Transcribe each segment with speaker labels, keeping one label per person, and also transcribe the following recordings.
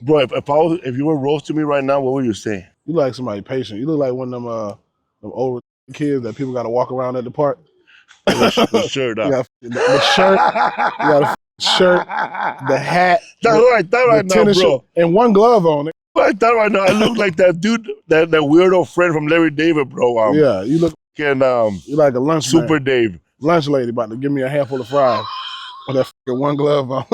Speaker 1: Bro, if you were roasting me right now, what would you say?
Speaker 2: You look like somebody patient. You look like one of them old kids that people got to walk around at the park.
Speaker 1: The shirt
Speaker 2: You
Speaker 1: up.
Speaker 2: got the shirt, you got a shirt, the hat.
Speaker 1: That's what I thought right now, bro.
Speaker 2: And one glove on it.
Speaker 1: I thought right now I look like that dude, that weirdo friend from Larry David, bro.
Speaker 2: Yeah, you look you like a lunch
Speaker 1: Super
Speaker 2: man.
Speaker 1: Dave.
Speaker 2: Lunch lady about to give me a handful of fries with that one glove on.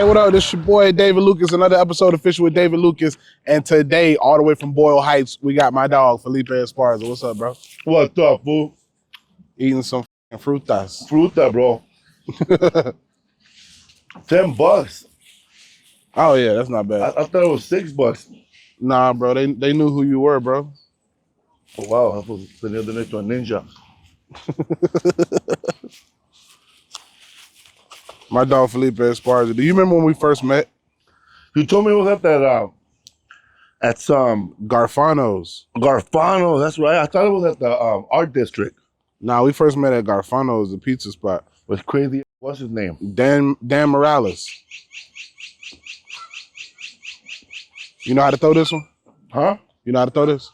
Speaker 2: What up? This your boy David Lucas. Another episode of Fishing with David Lucas. And today, all the way from Boyle Heights, we got my dog Felipe Esparza. What's up, bro?
Speaker 1: What's up, fool?
Speaker 2: Eating some frutas.
Speaker 1: Fruta, bro. $10.
Speaker 2: Oh yeah, that's not bad.
Speaker 1: I thought it was $6.
Speaker 2: Nah, bro. They knew who you were, bro.
Speaker 1: Oh, wow, I was the next to a ninja.
Speaker 2: My dog Felipe Esparza. Do you remember when we first met?
Speaker 1: You told me it was at that at some
Speaker 2: Garfano's.
Speaker 1: Garfano, that's right. I thought it was at the art district.
Speaker 2: Nah, we first met at Garfano's, the pizza spot.
Speaker 1: Was crazy. What's his name?
Speaker 2: Dan Morales. You know how to throw this one?
Speaker 1: Huh?
Speaker 2: You know how to throw this?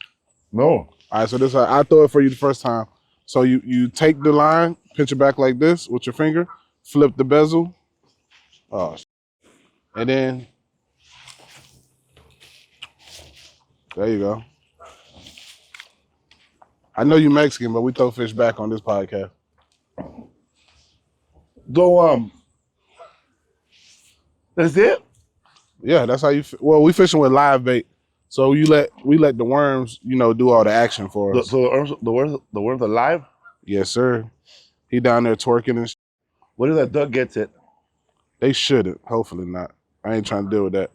Speaker 1: No.
Speaker 2: All right, so this I throw it for you the first time. So you take the line, pinch it back like this with your finger, flip the bezel. Oh, and then there you go. I know you Mexican, but we throw fish back on this podcast.
Speaker 1: So that's it?
Speaker 2: Yeah, that's how you. Well, we fishing with live bait, so we let the worms, do all the action for us.
Speaker 1: So the worms are live?
Speaker 2: Yes, sir. He down there twerking and.
Speaker 1: What if that duck gets it?
Speaker 2: They shouldn't. Hopefully not. I ain't trying to deal with that.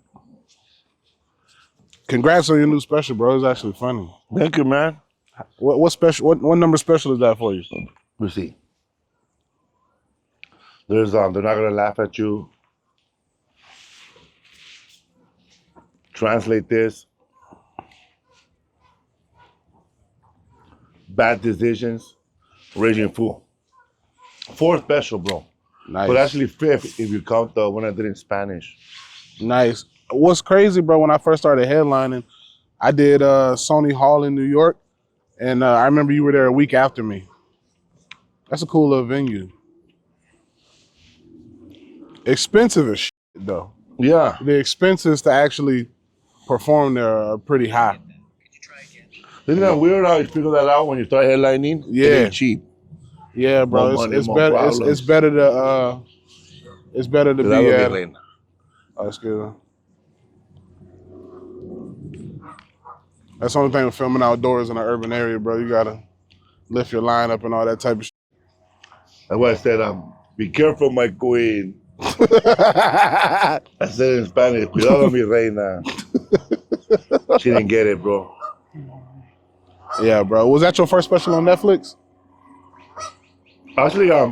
Speaker 2: Congrats on your new special, bro. It's actually funny.
Speaker 1: Thank you, man.
Speaker 2: What special? What number special is that for you?
Speaker 1: Let's see. There's they're not gonna laugh at you. Translate this. Bad decisions. Raging fool. 4th special, bro.
Speaker 2: Nice.
Speaker 1: But actually 5th if you count the one I did in Spanish.
Speaker 2: Nice. What's crazy, bro, when I first started headlining, I did Sony Hall in New York, and I remember you were there a week after me. That's a cool little venue. Expensive as shit, though.
Speaker 1: Yeah.
Speaker 2: The expenses to actually perform there are pretty high.
Speaker 1: Isn't that weird how you figure that out when you start headlining?
Speaker 2: Yeah.
Speaker 1: It ain't cheap.
Speaker 2: Yeah, bro. It's better. It's better to. It's better to be at. Oh, that's good. That's the only thing with filming outdoors in an urban area, bro. You gotta lift your line up and all that type of shit.
Speaker 1: That's why I said, be careful, my queen. I said it in Spanish, cuidado, mi reina. She didn't get it, bro.
Speaker 2: Yeah, bro. Was that your first special on Netflix?
Speaker 1: Actually, yeah,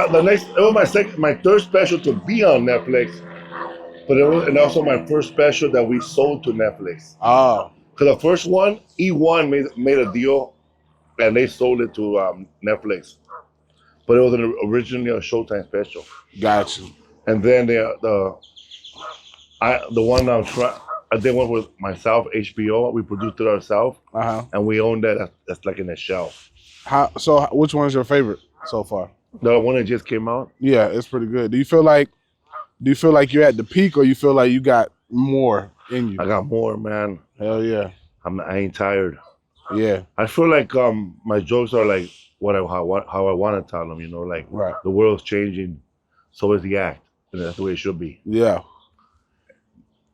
Speaker 1: it was my 3rd special to be on Netflix, but and also my first special that we sold to Netflix.
Speaker 2: Oh.
Speaker 1: Because the first one, E1 made a deal, and they sold it to Netflix, but it was originally a Showtime special.
Speaker 2: Gotcha.
Speaker 1: And then the one I did one with myself, HBO. We produced it ourselves, and we own that. That's like in the shelf.
Speaker 2: So which one's your favorite so far?
Speaker 1: The one that just came out.
Speaker 2: Yeah, it's pretty good. Do you feel like you're at the peak, or you feel like you got more in you?
Speaker 1: I got more, man.
Speaker 2: Hell yeah.
Speaker 1: I ain't tired.
Speaker 2: Yeah.
Speaker 1: I feel like my jokes are like how I want to tell them. Like
Speaker 2: right.
Speaker 1: The world's changing, so is the act, and that's the way it should be.
Speaker 2: Yeah.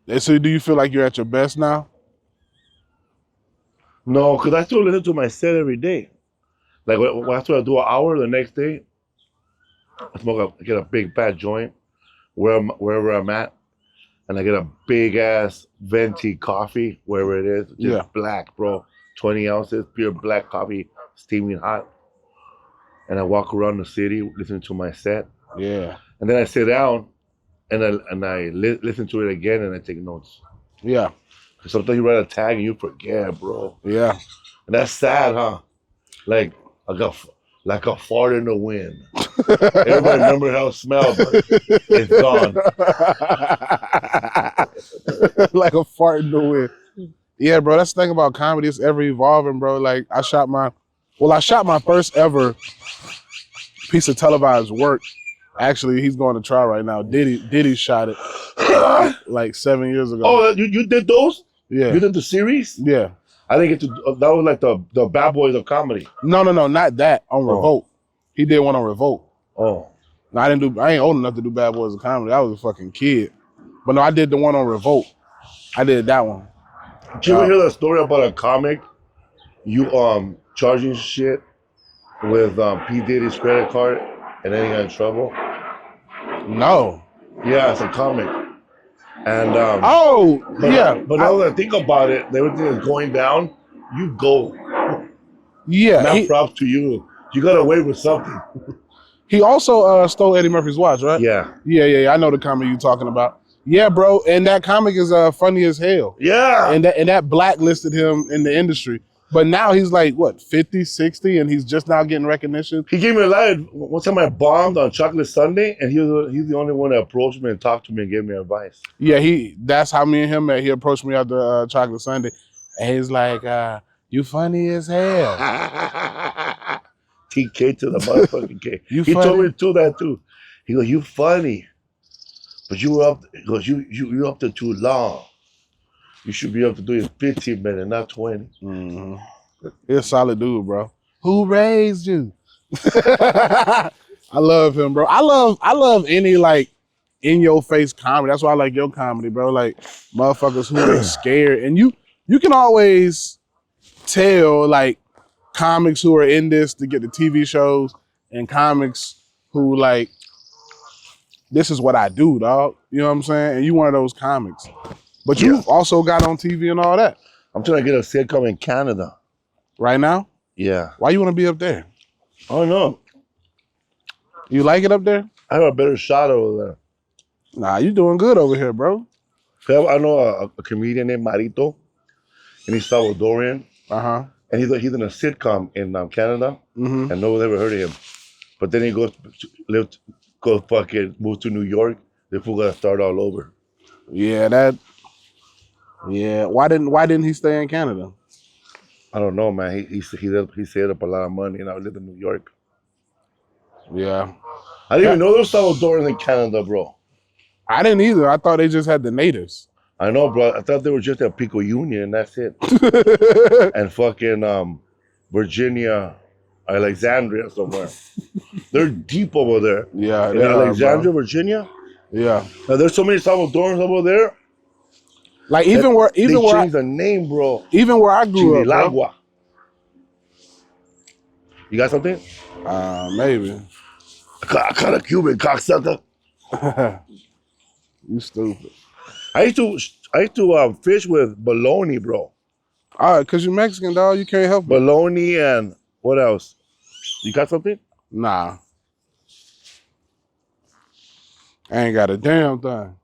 Speaker 2: And so do you feel like you're at your best now?
Speaker 1: No, because I still listen to my set every day. Like after I do an hour, the next day, I get a big fat joint wherever I'm at, and I get a big ass venti coffee wherever it is. Just black, bro. 20 ounces, pure black coffee, steaming hot, and I walk around the city listening to my set.
Speaker 2: Yeah.
Speaker 1: And then I sit down, and I listen to it again, and I take notes.
Speaker 2: Yeah.
Speaker 1: Sometimes you write a tag and you forget, bro.
Speaker 2: Yeah.
Speaker 1: And that's sad, huh? Like a fart in the wind. Everybody remember how it smelled, but it's gone.
Speaker 2: Like a fart in the wind. Yeah, bro, that's the thing about comedy. It's ever evolving, bro. Like I shot my first ever piece of televised work. Actually, he's going to trial right now. Diddy shot it like 7 years ago.
Speaker 1: Oh, you did those?
Speaker 2: Yeah.
Speaker 1: You did the series?
Speaker 2: Yeah.
Speaker 1: I didn't get to. That was like the Bad Boys of comedy.
Speaker 2: No, not that. On Revolt. He did one on Revolt.
Speaker 1: Oh.
Speaker 2: No, I ain't old enough to do Bad Boys of comedy. I was a fucking kid. But no, I did the one on Revolt. I did that one.
Speaker 1: Did you ever hear the story about a comic? You charging shit with P. Diddy's credit card and then he got in trouble?
Speaker 2: No.
Speaker 1: Yeah, it's a comic. And But now that I think about it, everything is going down. You go.
Speaker 2: Yeah.
Speaker 1: Not props to you. You got away with something.
Speaker 2: He also stole Eddie Murphy's watch, right?
Speaker 1: Yeah.
Speaker 2: Yeah. I know the comic you're talking about. Yeah, bro. And that comic is funny as hell.
Speaker 1: Yeah.
Speaker 2: And that blacklisted him in the industry. But now he's like, what, 50, 60, and he's just now getting recognition?
Speaker 1: He gave me a line. One time I bombed on Chocolate Sunday, and he's the only one that approached me and talked to me and gave me advice. Yeah,
Speaker 2: that's how me and him met. He approached me after Chocolate Sunday, and he's like, you funny as hell.
Speaker 1: TK to the motherfucking K. He
Speaker 2: funny?
Speaker 1: Told me to that too. He goes, you funny, but you were up. He goes, you up to too long. You should be able to do it in 15 minutes, not 20.
Speaker 2: Mm-hmm. He's a solid dude, bro. Who raised you? I love him, bro. I love any like in your face comedy. That's why I like your comedy, bro. Like motherfuckers who ain't scared. And you can always tell like comics who are in this to get the TV shows and comics who like, this is what I do, dog. You know what I'm saying? And you one of those comics. But you've also got on TV and all that.
Speaker 1: I'm trying to get a sitcom in Canada.
Speaker 2: Right now?
Speaker 1: Yeah.
Speaker 2: Why you want to be up there?
Speaker 1: I don't know.
Speaker 2: You like it up there?
Speaker 1: I have a better shot over there.
Speaker 2: Nah, you doing good over here, bro.
Speaker 1: I know a comedian named Marito, and he's Salvadorian.
Speaker 2: Uh-huh.
Speaker 1: And he's in a sitcom in Canada, and no one ever heard of him. But then he move to New York. The fool got to start all over.
Speaker 2: Yeah, why didn't he stay in Canada?
Speaker 1: I don't know, man. He saved up a lot of money, and I live in New York.
Speaker 2: Yeah.
Speaker 1: I didn't even know there was Salvadorans in Canada, bro.
Speaker 2: I didn't either. I thought they just had the natives.
Speaker 1: I know, bro. I thought they were just at Pico Union, and that's it. And fucking Virginia, Alexandria somewhere. They're deep over there.
Speaker 2: Yeah,
Speaker 1: in Alexandria, Virginia.
Speaker 2: Yeah.
Speaker 1: Now, there's so many Salvadorans over there.
Speaker 2: Like they
Speaker 1: changed the name, bro.
Speaker 2: Even where I grew up, bro.
Speaker 1: You got something?
Speaker 2: Maybe.
Speaker 1: I caught a Cuban cocksucker.
Speaker 2: You stupid.
Speaker 1: I used to fish with bologna, bro.
Speaker 2: All right, cause you're Mexican, dog. You can't help it.
Speaker 1: Bologna and what else? You got something?
Speaker 2: Nah. I ain't got a damn thing.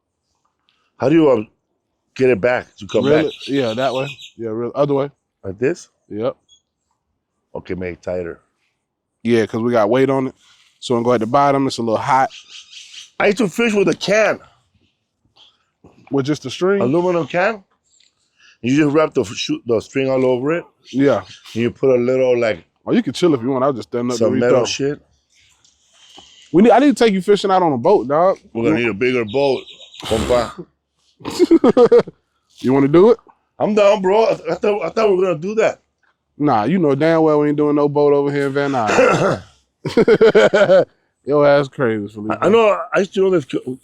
Speaker 1: How do you get it back to come back?
Speaker 2: Yeah, that way. Yeah, other way.
Speaker 1: Like this?
Speaker 2: Yep.
Speaker 1: Okay, make it tighter.
Speaker 2: Yeah, because we got weight on it. So I'm going to go at the bottom. It's a little hot.
Speaker 1: I used to fish with a can.
Speaker 2: With just a string?
Speaker 1: Aluminum can. You just wrap the string all over it.
Speaker 2: Yeah.
Speaker 1: And you put a little like...
Speaker 2: Oh, you can chill if you want. I'll just stand up.
Speaker 1: Some metal shit.
Speaker 2: I need to take you fishing out on a boat, dog.
Speaker 1: We're going to need a bigger boat. Compa.
Speaker 2: You want to do it?
Speaker 1: I'm down, bro. I thought we were going to do that.
Speaker 2: Nah, you know damn well we ain't doing no boat over here in Van Nuys. Your ass crazy, Felipe.
Speaker 1: I know. I used to know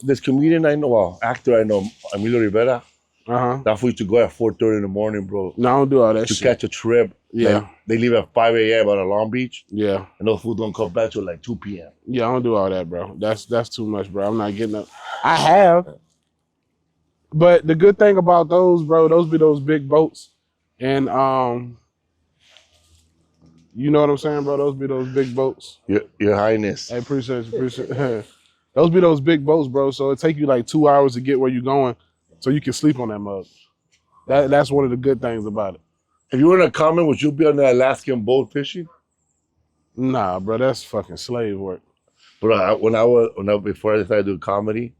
Speaker 1: this comedian I know, actor I know, Emilio Rivera.
Speaker 2: Uh-huh.
Speaker 1: That fool used to go at 4:30 in the morning, bro.
Speaker 2: No, I don't do all that shit.
Speaker 1: To catch a trip.
Speaker 2: Yeah.
Speaker 1: They leave at 5 a.m. out of Long Beach.
Speaker 2: Yeah.
Speaker 1: And those fools don't come back till like 2 p.m.
Speaker 2: Yeah, I don't do all that, bro. That's too much, bro. I'm not getting up. I have. But the good thing about those, bro, those be those big boats. And You know what I'm saying, bro? Those be those big boats.
Speaker 1: Your Highness.
Speaker 2: I appreciate it. Those be those big boats, bro. So it take you like 2 hours to get where you're going, so you can sleep on that mug. That's one of the good things about it.
Speaker 1: If you were in a comment, would you be on the Alaskan boat fishing?
Speaker 2: Nah, bro, that's fucking slave work.
Speaker 1: Bro, before I started doing comedy,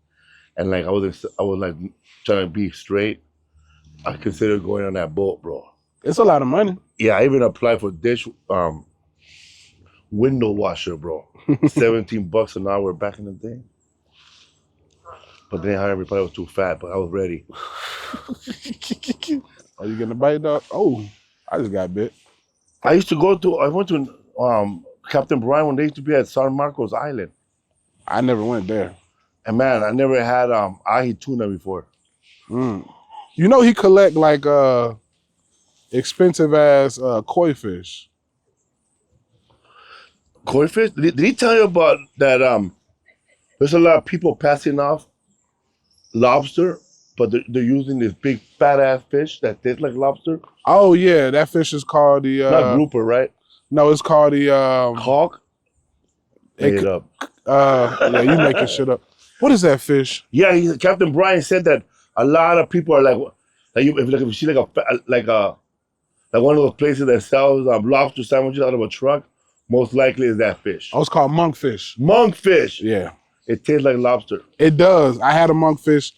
Speaker 1: and like I was like trying to be straight, I considered going on that boat, bro.
Speaker 2: It's a lot of money.
Speaker 1: Yeah, I even applied for window washer, bro. $17 an hour back in the day. But then everybody was too fat, but I was ready.
Speaker 2: Are you getting a bite, dog? Oh, I just got bit.
Speaker 1: I went to Captain Brian when they used to be at San Marcos Island.
Speaker 2: I never went there.
Speaker 1: And man, I never had ahi tuna before.
Speaker 2: You know he collect like expensive ass koi fish.
Speaker 1: Koi fish? Did he tell you about that? There's a lot of people passing off lobster, but they're using this big fat ass fish that tastes like lobster.
Speaker 2: Oh yeah, that fish is called the
Speaker 1: not grouper, right?
Speaker 2: No, it's called the
Speaker 1: hawk. Made it up.
Speaker 2: Yeah, you making shit up. What is that fish?
Speaker 1: Yeah, Captain Brian said that a lot of people are like if you see like one of those places that sells lobster sandwiches out of a truck, most likely is that fish.
Speaker 2: Oh, it's called monkfish.
Speaker 1: Monkfish.
Speaker 2: Yeah.
Speaker 1: It tastes like lobster.
Speaker 2: It does. I had a monkfish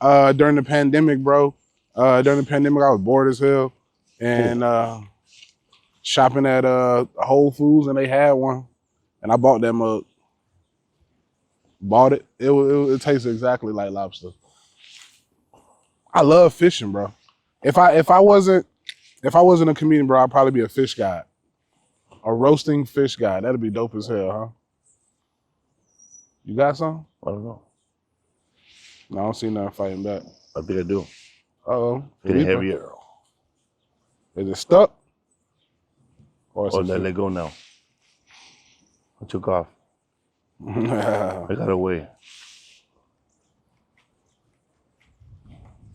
Speaker 2: during the pandemic, bro. During the pandemic, I was bored as hell. And shopping at Whole Foods, and they had one. And I bought that mug. Bought it. It tastes exactly like lobster. I love fishing, bro. If I wasn't a comedian, bro, I'd probably be a fish guy. A roasting fish guy. That'd be dope as hell, huh? You got some?
Speaker 1: I don't know.
Speaker 2: No, I don't see nothing fighting back.
Speaker 1: I think I do.
Speaker 2: Uh-oh.
Speaker 1: Getting heavier.
Speaker 2: Is it stuck?
Speaker 1: Or let it go now. I took off. I got away.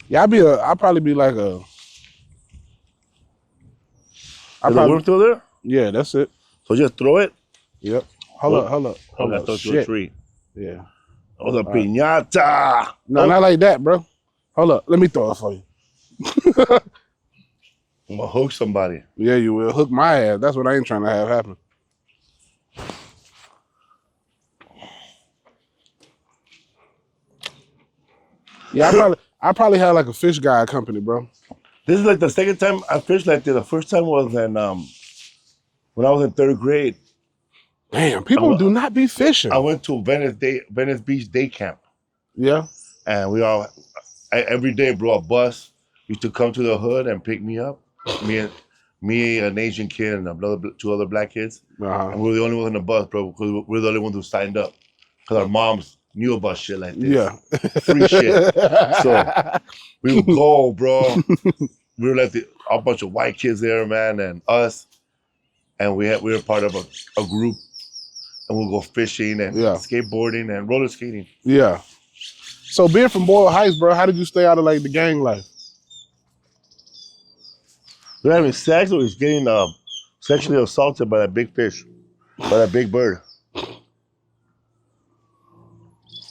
Speaker 2: Yeah, I'd probably be like a.
Speaker 1: Is the worm still there?
Speaker 2: Yeah, that's it.
Speaker 1: So just throw it?
Speaker 2: Yep. Hold up.
Speaker 1: I throw to a tree.
Speaker 2: Yeah.
Speaker 1: Oh, the piñata.
Speaker 2: No, not like that, bro. Hold up. Let me throw it for you.
Speaker 1: I'm gonna hook somebody.
Speaker 2: Yeah, you will. Hook my ass. That's what I ain't trying to have happen. Yeah, I probably had like a fish guy company, bro.
Speaker 1: This is like the second time I fished like this. The first time was in when I was in 3rd grade.
Speaker 2: Damn, people do not be fishing.
Speaker 1: I went to Venice Beach day camp.
Speaker 2: Yeah.
Speaker 1: And every day, bro, a bus used to come to the hood and pick me up. Me, an Asian kid, and 2 other black kids.
Speaker 2: Uh-huh.
Speaker 1: And we were the only ones on the bus, bro, because we're the only ones who signed up. Because our moms knew about shit like this.
Speaker 2: Yeah.
Speaker 1: Free shit. So we would go, bro. We were like a bunch of white kids there, man, and us. And we were part of a group. And we'll go fishing and skateboarding and roller skating.
Speaker 2: Yeah. So being from Boyle Heights, bro, how did you stay out of like the gang life?
Speaker 1: We're having sex, or he's getting sexually assaulted by that big fish, by that big bird. I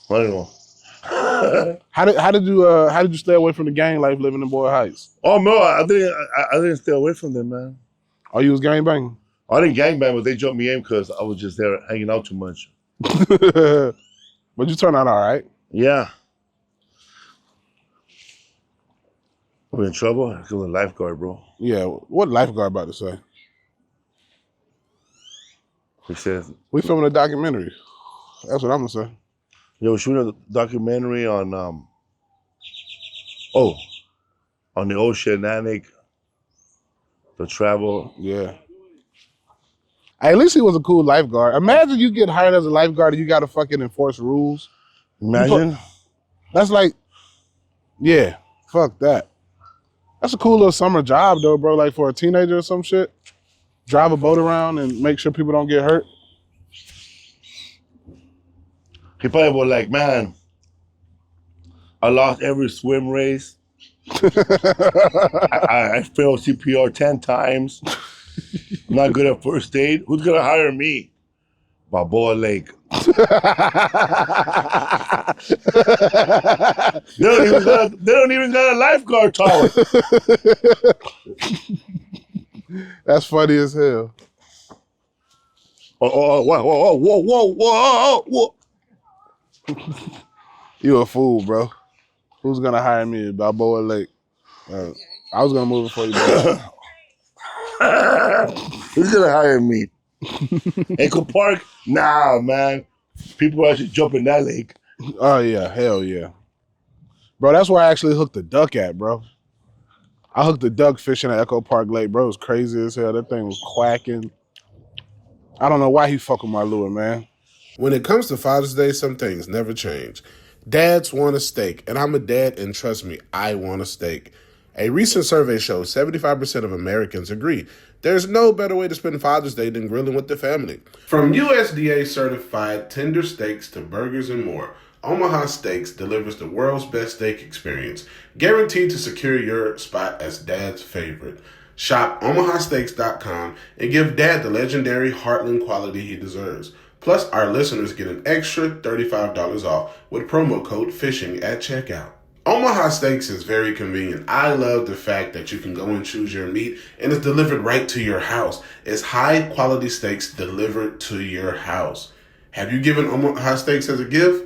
Speaker 1: don't know.
Speaker 2: How did you stay away from the gang life living in Boyle Heights?
Speaker 1: Oh no, I didn't stay away from them, man.
Speaker 2: Oh, you was gangbanging?
Speaker 1: I didn't gangbang, but they jumped me in because I was just there hanging out too much.
Speaker 2: But you turned out all right.
Speaker 1: Yeah. I'm in trouble. I killed a lifeguard, bro.
Speaker 2: Yeah, what lifeguard about to say?
Speaker 1: He says,
Speaker 2: we filming a documentary. That's what I'm gonna say.
Speaker 1: Yeah, we're shooting a documentary on the oceanic, the travel.
Speaker 2: Yeah. At least he was a cool lifeguard. Imagine you get hired as a lifeguard and you gotta fucking enforce rules.
Speaker 1: Imagine.
Speaker 2: That's like, yeah, fuck that. That's a cool little summer job though, bro. Like for a teenager or some shit. Drive a boat around and make sure people don't get hurt.
Speaker 1: He probably was like, man, I lost every swim race. I failed CPR 10 times. Not good at first aid. Who's gonna hire me? Balboa Lake. They don't even got a lifeguard tower.
Speaker 2: That's funny as hell.
Speaker 1: Whoa.
Speaker 2: You a fool, bro. Who's gonna hire me? Balboa Lake. I was gonna move it for you, bro.
Speaker 1: Who's gonna hire me? Echo Park? Nah, man. People are actually jumping that lake.
Speaker 2: Oh yeah, hell yeah. Bro, that's where I actually hooked the duck at, bro. I hooked the duck fishing at Echo Park Lake, bro. It was crazy as hell. That thing was quacking. I don't know why he fucking my lure, man.
Speaker 3: When it comes to Father's Day, some things never change. Dads want a steak, and I'm a dad, and trust me, I want a steak. A recent survey shows 75% of Americans agree there's no better way to spend Father's Day than grilling with the family. From USDA certified tender steaks to burgers and more, Omaha Steaks delivers the world's best steak experience, guaranteed to secure your spot as Dad's favorite. Shop omahasteaks.com and give Dad the legendary Heartland quality he deserves. Plus, our listeners get an extra $35 off with promo code FISHING at checkout. Omaha Steaks is very convenient. I love the fact that you can go and choose your meat and it's delivered right to your house. It's high quality steaks delivered to your house. Have you given Omaha Steaks as a gift?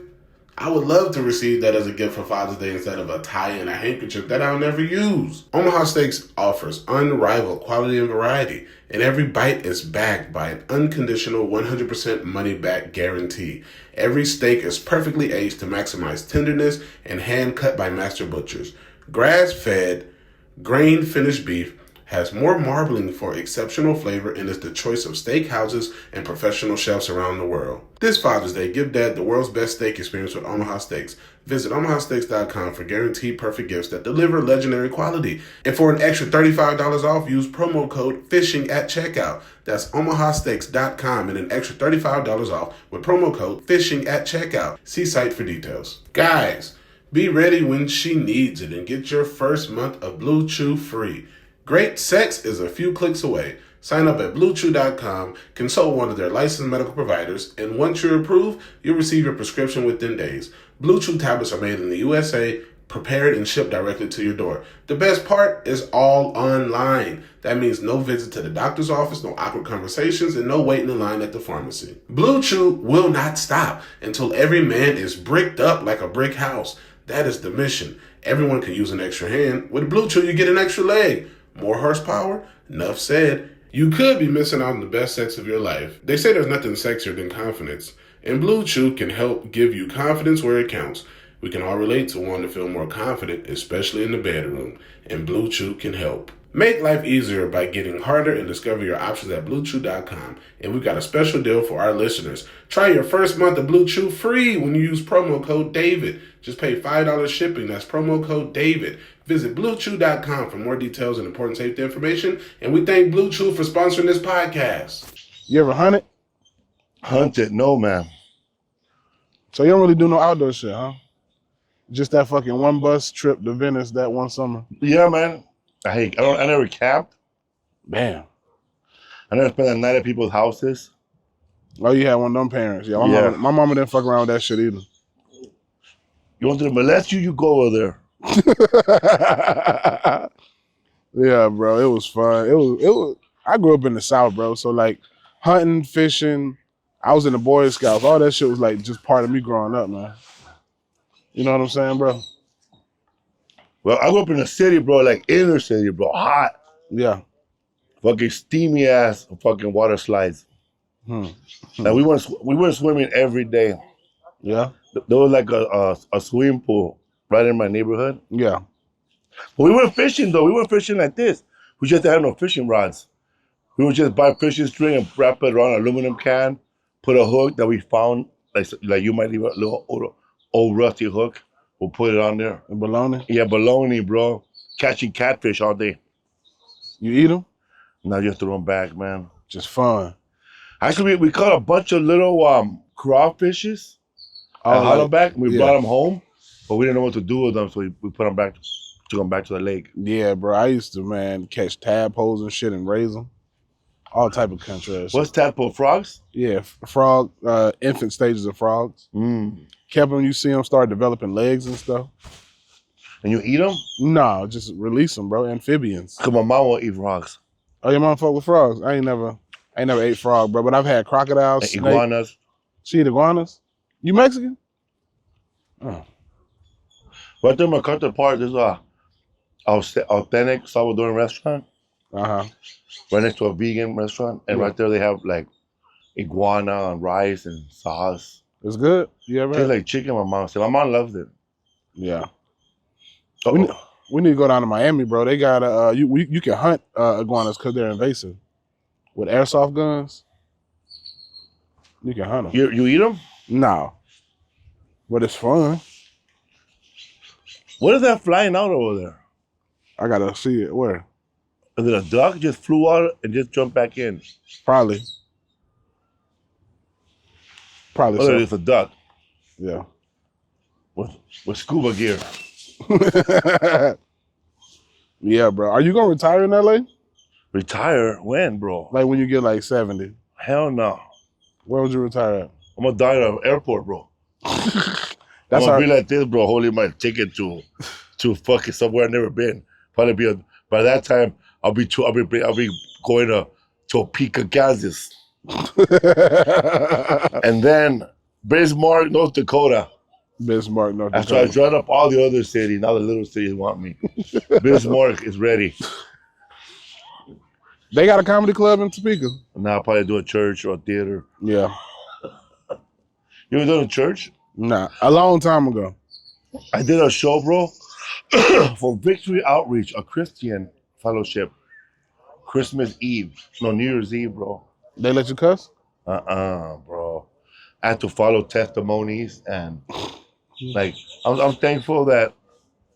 Speaker 3: I would love to receive that as a gift for Father's Day instead of a tie and a handkerchief that I'll never use. Omaha Steaks offers unrivaled quality and variety, and every bite is backed by an unconditional 100% money-back guarantee. Every steak is perfectly aged to maximize tenderness and hand-cut by master butchers. Grass-fed, grain-finished beef has more marbling for exceptional flavor and is the choice of steakhouses and professional chefs around the world. This Father's Day, give Dad the world's best steak experience with Omaha Steaks. Visit omahasteaks.com for guaranteed perfect gifts that deliver legendary quality. And for an extra $35 off, use promo code FISHING at checkout. That's omahasteaks.com and an extra $35 off with promo code FISHING at checkout. See site for details. Guys, be ready when she needs it and get your first month of Blue Chew free. Great sex is a few clicks away. Sign up at BlueChew.com, consult one of their licensed medical providers, and once you're approved, you'll receive your prescription within days. Blue Chew tablets are made in the USA, prepared and shipped directly to your door. The best part is all online. That means no visit to the doctor's office, no awkward conversations, and no waiting in line at the pharmacy. Blue Chew will not stop until every man is bricked up like a brick house. That is the mission. Everyone can use an extra hand. With Blue Chew, you get an extra leg. More horsepower? Enough said. You could be missing out on the best sex of your life. They say there's nothing sexier than confidence, and Blue Chew can help give you confidence where it counts. We can all relate to wanting to feel more confident, especially in the bedroom, and Blue Chew can help. Make life easier by getting harder and discover your options at BlueChew.com. And we've got a special deal for our listeners. Try your first month of Blue Chew free when you use promo code DAVID. Just pay $5 shipping. That's promo code DAVID. Visit BlueChew.com for more details and important safety information. And we thank Blue Chew for sponsoring this podcast.
Speaker 2: You ever hunted?
Speaker 1: Hunted? No, man.
Speaker 2: So you don't really do no outdoor shit, huh? Just that fucking one bus trip to Venice that one summer.
Speaker 1: Yeah, man. I never camped.
Speaker 2: Damn.
Speaker 1: I never spent a night at people's houses.
Speaker 2: Oh, you had one of them parents. Yeah, my mama didn't fuck around with that shit either.
Speaker 1: You want to molest you? You go over there.
Speaker 2: Yeah, bro. It was fun. It was. I grew up in the South, bro. So like hunting, fishing. I was in the Boy Scouts. All that shit was like just part of me growing up, man. You know what I'm saying, bro?
Speaker 1: Well, I grew up in the city, bro, like inner city, bro, hot.
Speaker 2: Yeah.
Speaker 1: Fucking steamy ass fucking water slides. And we went swimming every day.
Speaker 2: Yeah.
Speaker 1: There was like a swimming pool right in my neighborhood.
Speaker 2: Yeah.
Speaker 1: But we weren't fishing though. We weren't fishing like this. We just had no fishing rods. We would just buy fishing string and wrap it around an aluminum can, put a hook that we found, like you might leave a little old rusty hook. We'll put it on there.
Speaker 2: And bologna?
Speaker 1: Yeah, bologna, bro. Catching catfish all day.
Speaker 2: You eat them?
Speaker 1: No, just throw them back, man.
Speaker 2: Just fun.
Speaker 1: Actually, we caught a bunch of little crawfishes at Hollowback. We brought them home, but we didn't know what to do with them, so we put them back, took them back to the lake.
Speaker 2: Yeah, bro. I used to, man, catch tadpoles and shit and raise them. all type of country ass shit.
Speaker 1: What's tadpole? Frogs?
Speaker 2: Yeah, frog, infant stages of frogs. Kept them, you see them start developing legs and stuff.
Speaker 1: And you eat them?
Speaker 2: No, just release them, bro. Amphibians.
Speaker 1: Cause my mom won't eat frogs.
Speaker 2: Oh, your mom fuck with frogs? I ain't never ate frog, bro. But I've had crocodiles,
Speaker 1: And iguanas.
Speaker 2: She eat iguanas? You Mexican? Oh.
Speaker 1: Right there in MacArthur Park, there's a authentic Salvadoran restaurant.
Speaker 2: Uh-huh.
Speaker 1: Right next to a vegan restaurant. And right there they have like iguana and rice and sauce.
Speaker 2: It's good? You ever
Speaker 1: Tastes
Speaker 2: had?
Speaker 1: like chicken, my mom said. My mom loves it.
Speaker 2: Yeah.
Speaker 1: Uh-oh.
Speaker 2: We need to go down to Miami, bro. They got you can hunt iguanas because they're invasive. With airsoft guns, you can hunt them.
Speaker 1: You eat them?
Speaker 2: No. But it's fun.
Speaker 1: What is that flying out over there?
Speaker 2: I gotta see it. Where?
Speaker 1: Is it a duck just flew out and just jumped back in?
Speaker 2: Probably.
Speaker 1: Oh,
Speaker 2: So.
Speaker 1: it's a duck
Speaker 2: Yeah.
Speaker 1: with scuba gear.
Speaker 2: Yeah, bro. Are you gonna retire in LA?
Speaker 1: Retire? When, bro?
Speaker 2: Like when you get like 70?
Speaker 1: Hell no.
Speaker 2: Where would you retire at?
Speaker 1: I'm gonna die at an airport, bro.
Speaker 2: That's
Speaker 1: I'm gonna
Speaker 2: our,
Speaker 1: be like this, bro, holding my ticket to fucking somewhere I've never been. Probably by that time I'll be going to Topeka, Kansas. And then Bismarck, North Dakota.
Speaker 2: Bismarck, North
Speaker 1: After I
Speaker 2: Dakota.
Speaker 1: drive up all the other cities, now the little cities want me. Bismarck is ready.
Speaker 2: They got a comedy club in Topeka.
Speaker 1: Now I'll probably do a church or a theater.
Speaker 2: Yeah.
Speaker 1: You ever done a church?
Speaker 2: Nah, a long time ago.
Speaker 1: I did a show, bro, for Victory Outreach, a Christian fellowship. Christmas Eve. No, New Year's Eve, bro.
Speaker 2: They let you cuss?
Speaker 1: Bro. I had to follow testimonies and like I'm thankful that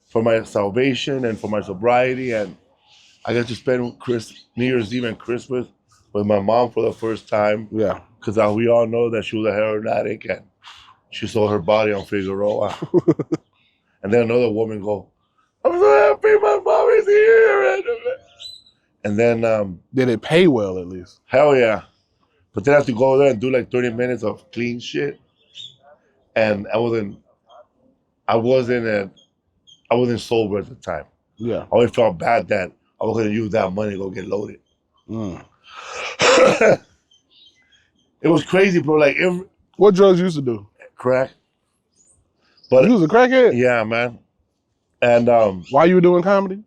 Speaker 1: for my salvation and for my sobriety, and I got to spend New Year's Eve and Christmas with my mom for the first time.
Speaker 2: Yeah.
Speaker 1: Because we all know that she was a heroin addict and she sold her body on Figueroa. And then another woman go, I'm so happy my mom is here. And then
Speaker 2: Did it pay well at least?
Speaker 1: hell yeah. But then I have to go there and do like 30 minutes of clean shit. And I wasn't sober at the time.
Speaker 2: Yeah.
Speaker 1: I always felt bad that I was gonna use that money to go get loaded. It was crazy, bro. Like
Speaker 2: What drugs you used to do?
Speaker 1: crack. But
Speaker 2: You was a crackhead?
Speaker 1: yeah, man. And
Speaker 2: While you were doing comedy?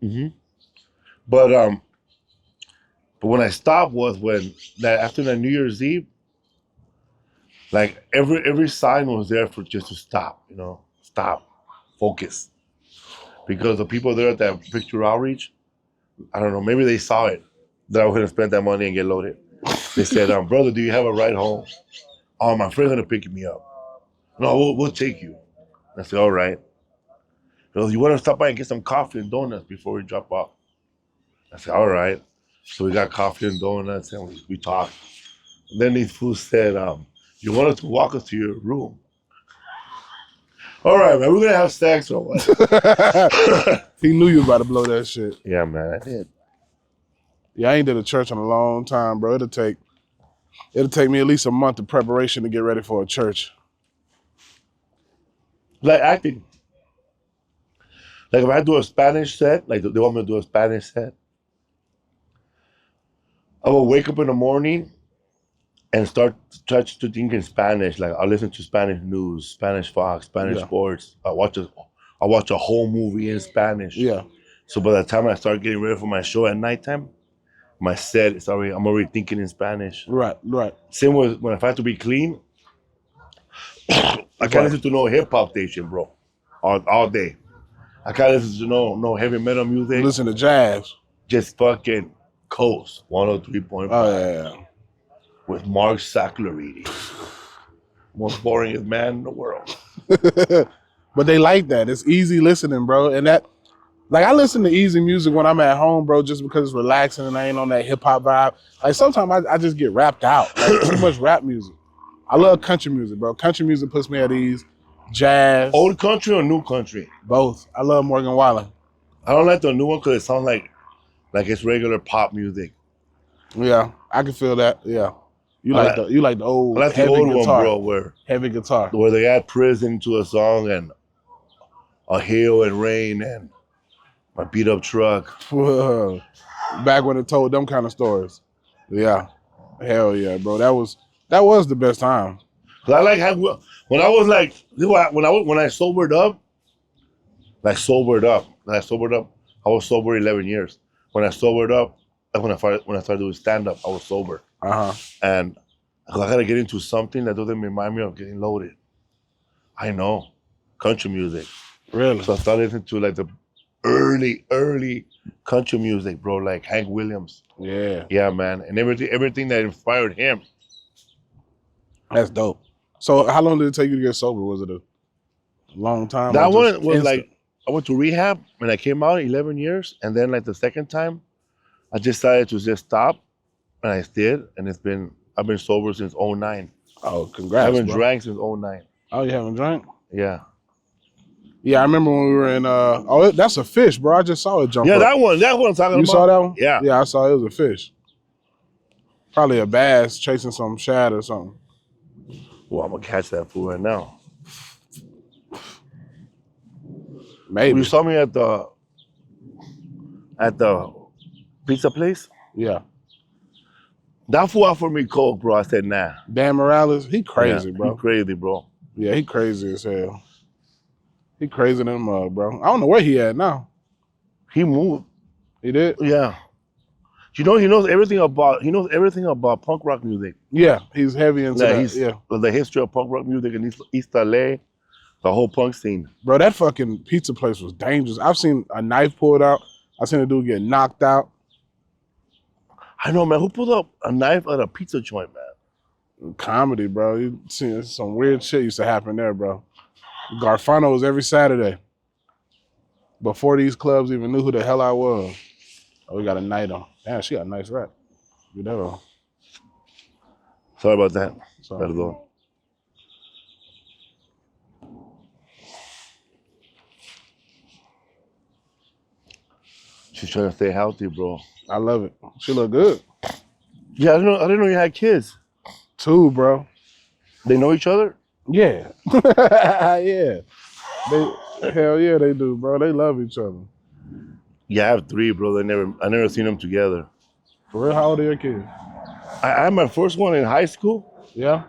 Speaker 1: but when I stopped was when after that New Year's Eve, like every sign was there for just to stop, stop, focus. Because the people there at that Victory Outreach, I don't know, maybe they saw it that I was gonna spend that money and get loaded. They said, brother, do you have a ride home? Oh, my friend's gonna pick me up. No, we'll take you. I said, all right. So you want to stop by and get some coffee and donuts before we drop off? I said, all right. So we got coffee and donuts and we talked. And then these fools said, you wanted to walk us to your room. All right, man, we're gonna have sex or what?
Speaker 2: He knew you was about to blow that shit.
Speaker 1: Yeah, man, I did.
Speaker 2: Yeah, I ain't did a church in a long time, bro. It'll take me at least a month of preparation to get ready for a church.
Speaker 1: Like acting. Like if I do a Spanish set, like they want me to do a Spanish set, I will wake up in the morning and start to think in Spanish. Like I'll listen to Spanish news, Spanish Fox, Spanish sports. I watch a whole movie in Spanish.
Speaker 2: Yeah.
Speaker 1: So by the time I start getting ready for my show at nighttime, my set is I'm already thinking in Spanish.
Speaker 2: Right.
Speaker 1: Same with when if I have to be clean, I can't listen to no hip hop station, bro, all day. I can't listen to no heavy metal music.
Speaker 2: Listen to jazz.
Speaker 1: Just fucking Coast 103.5.
Speaker 2: Oh yeah.
Speaker 1: With Mark Sackler, most boringest man in the world.
Speaker 2: But they like that. It's easy listening, bro. And that, like, I listen to easy music when I'm at home, bro, just because it's relaxing and I ain't on that hip hop vibe. Like sometimes I just get rapped out. Like too much rap music. I love country music, bro. Country music puts me at ease. Jazz.
Speaker 1: Old country or new country?
Speaker 2: Both. I love Morgan Wallen.
Speaker 1: I don't like the new one because it sounds like it's regular pop music.
Speaker 2: Yeah, I can feel that. Yeah, you
Speaker 1: I
Speaker 2: like the old
Speaker 1: I like the
Speaker 2: heavy
Speaker 1: old
Speaker 2: guitar,
Speaker 1: one, bro,
Speaker 2: heavy guitar.
Speaker 1: where they add prison to a song and a hail and rain and my beat up truck.
Speaker 2: Back when it told them kind of stories. Yeah, hell yeah, bro. That was the best time.
Speaker 1: Cause I like how when I was like when I sobered up, I was sober 11 years. When I sobered up, that's when I started doing stand up. I was sober, and I gotta get into something that doesn't remind me of getting loaded. I know country music,
Speaker 2: Really?
Speaker 1: so I started listening to like the early country music, bro, like Hank Williams. Yeah, man, and everything that inspired him.
Speaker 2: That's dope. So how long did it take you to get sober? Was it a long time?
Speaker 1: That
Speaker 2: or just
Speaker 1: one was
Speaker 2: instant?
Speaker 1: like I went to rehab and I came out 11 years, and then like the second time, I decided to just stop, and I did, and I've been sober since 09.
Speaker 2: Oh, congrats!
Speaker 1: I haven't
Speaker 2: bro.
Speaker 1: drank since 09.
Speaker 2: Oh, you haven't drank?
Speaker 1: Yeah.
Speaker 2: Yeah, I remember when we were in. Oh, that's a fish, bro. I just saw it jump.
Speaker 1: Yeah,
Speaker 2: up.
Speaker 1: that one I'm talking about.
Speaker 2: You saw that one?
Speaker 1: Yeah.
Speaker 2: Yeah, I saw it. It was a fish. Probably a bass chasing some shad or something.
Speaker 1: Well, I'm gonna catch that fool right now.
Speaker 2: Maybe.
Speaker 1: You saw me at the pizza place.
Speaker 2: Yeah.
Speaker 1: That fool offered me coke, bro. I said nah.
Speaker 2: Dan Morales, he crazy,
Speaker 1: Yeah,
Speaker 2: bro.
Speaker 1: he crazy, bro.
Speaker 2: Yeah, he crazy as hell. He crazy than a mug, bro. I don't know where he at now.
Speaker 1: He moved.
Speaker 2: He did?
Speaker 1: Yeah. You know, he knows everything about punk rock music.
Speaker 2: Yeah, he's heavy into that. Yeah.
Speaker 1: The history of punk rock music in East LA, the whole punk scene.
Speaker 2: Bro, that fucking pizza place was dangerous. I've seen a knife pulled out. I've seen a dude get knocked out.
Speaker 1: I know, man. Who pulled up a knife at a pizza joint, man?
Speaker 2: Comedy, bro. You see some weird shit used to happen there, bro. Garfano was every Saturday. Before these clubs even knew who the hell I was. Oh, we got a night on. Damn, she got a nice rap. You know.
Speaker 1: Sorry about that.
Speaker 2: Sorry.
Speaker 1: Perdón. She's trying to stay healthy, bro.
Speaker 2: I love it. She look good.
Speaker 1: Yeah, I didn't know you had kids.
Speaker 2: 2, bro.
Speaker 1: They know each other?
Speaker 2: Yeah. Yeah. Hell yeah, they do, bro. They love each other.
Speaker 1: Yeah, I have 3, bro. I never seen them together.
Speaker 2: For real, how old are your kids?
Speaker 1: I had my first one in high school.
Speaker 2: Yeah.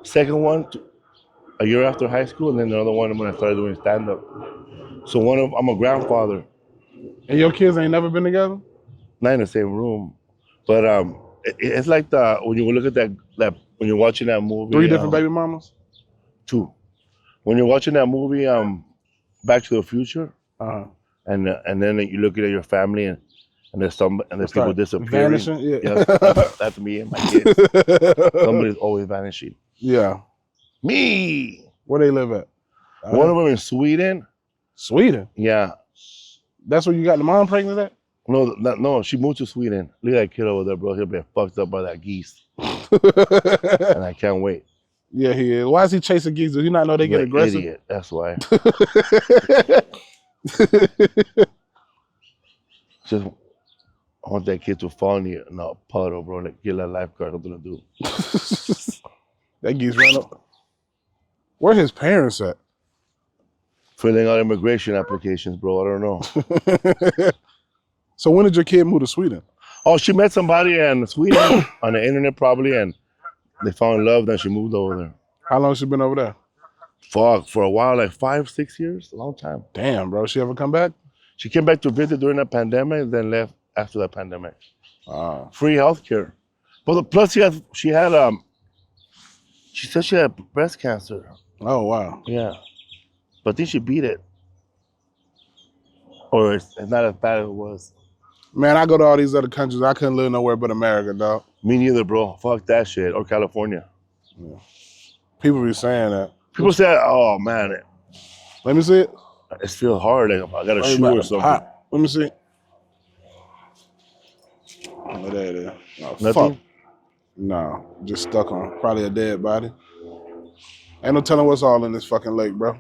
Speaker 1: Second one a year after high school, and then the other one when I started doing stand-up. So I'm a grandfather.
Speaker 2: And your kids ain't never been together?
Speaker 1: Not in the same room. But it's like when you look at that when you're watching that movie.
Speaker 2: 3 different baby mamas?
Speaker 1: 2. When you're watching that movie, Back to the Future, and then you look at your family and there's people disappearing.
Speaker 2: Vanishing? Yeah.
Speaker 1: Yes, that's me and my kids. Somebody's always vanishing.
Speaker 2: Yeah.
Speaker 1: Me.
Speaker 2: Where they live at?
Speaker 1: One of them in Sweden.
Speaker 2: Sweden?
Speaker 1: Yeah.
Speaker 2: That's where you got the mom pregnant at?
Speaker 1: No, she moved to Sweden. Look at that kid over there, bro. He'll be fucked up by that geese. And I can't wait.
Speaker 2: Yeah, he is. Why is he chasing geese? Does he not know they get aggressive?
Speaker 1: Idiot. That's why. Just I want that kid to fall in a puddle, bro. Like, get that lifeguard, something to do.
Speaker 2: That geese run up. Where his parents at?
Speaker 1: Filling out immigration applications, bro. I don't know.
Speaker 2: So when did your kid move to Sweden?
Speaker 1: Oh, she met somebody in Sweden on the internet probably, and they found love. Then she moved over there.
Speaker 2: How long she been over there?
Speaker 1: Fuck, for a while, like 5-6 years, a long time.
Speaker 2: Damn, bro. She ever come back?
Speaker 1: She came back to visit during the pandemic, then left after the pandemic. Free healthcare, but plus she said she had breast cancer.
Speaker 2: Oh wow.
Speaker 1: Yeah, but I think she beat it, or it's not as bad as it was.
Speaker 2: Man, I go to all these other countries. I couldn't live nowhere but America, dog.
Speaker 1: Me neither, bro. Fuck that shit. Or California.
Speaker 2: Yeah. People be saying that.
Speaker 1: People say, "Oh man,
Speaker 2: let me see it.
Speaker 1: It feels hard. Like I got a shoe or something."
Speaker 2: Hot. Let me see. Oh, there it is. Oh,
Speaker 1: Nothing?
Speaker 2: Fuck. No, just stuck on. Probably a dead body. Ain't no telling what's all in this fucking lake, bro.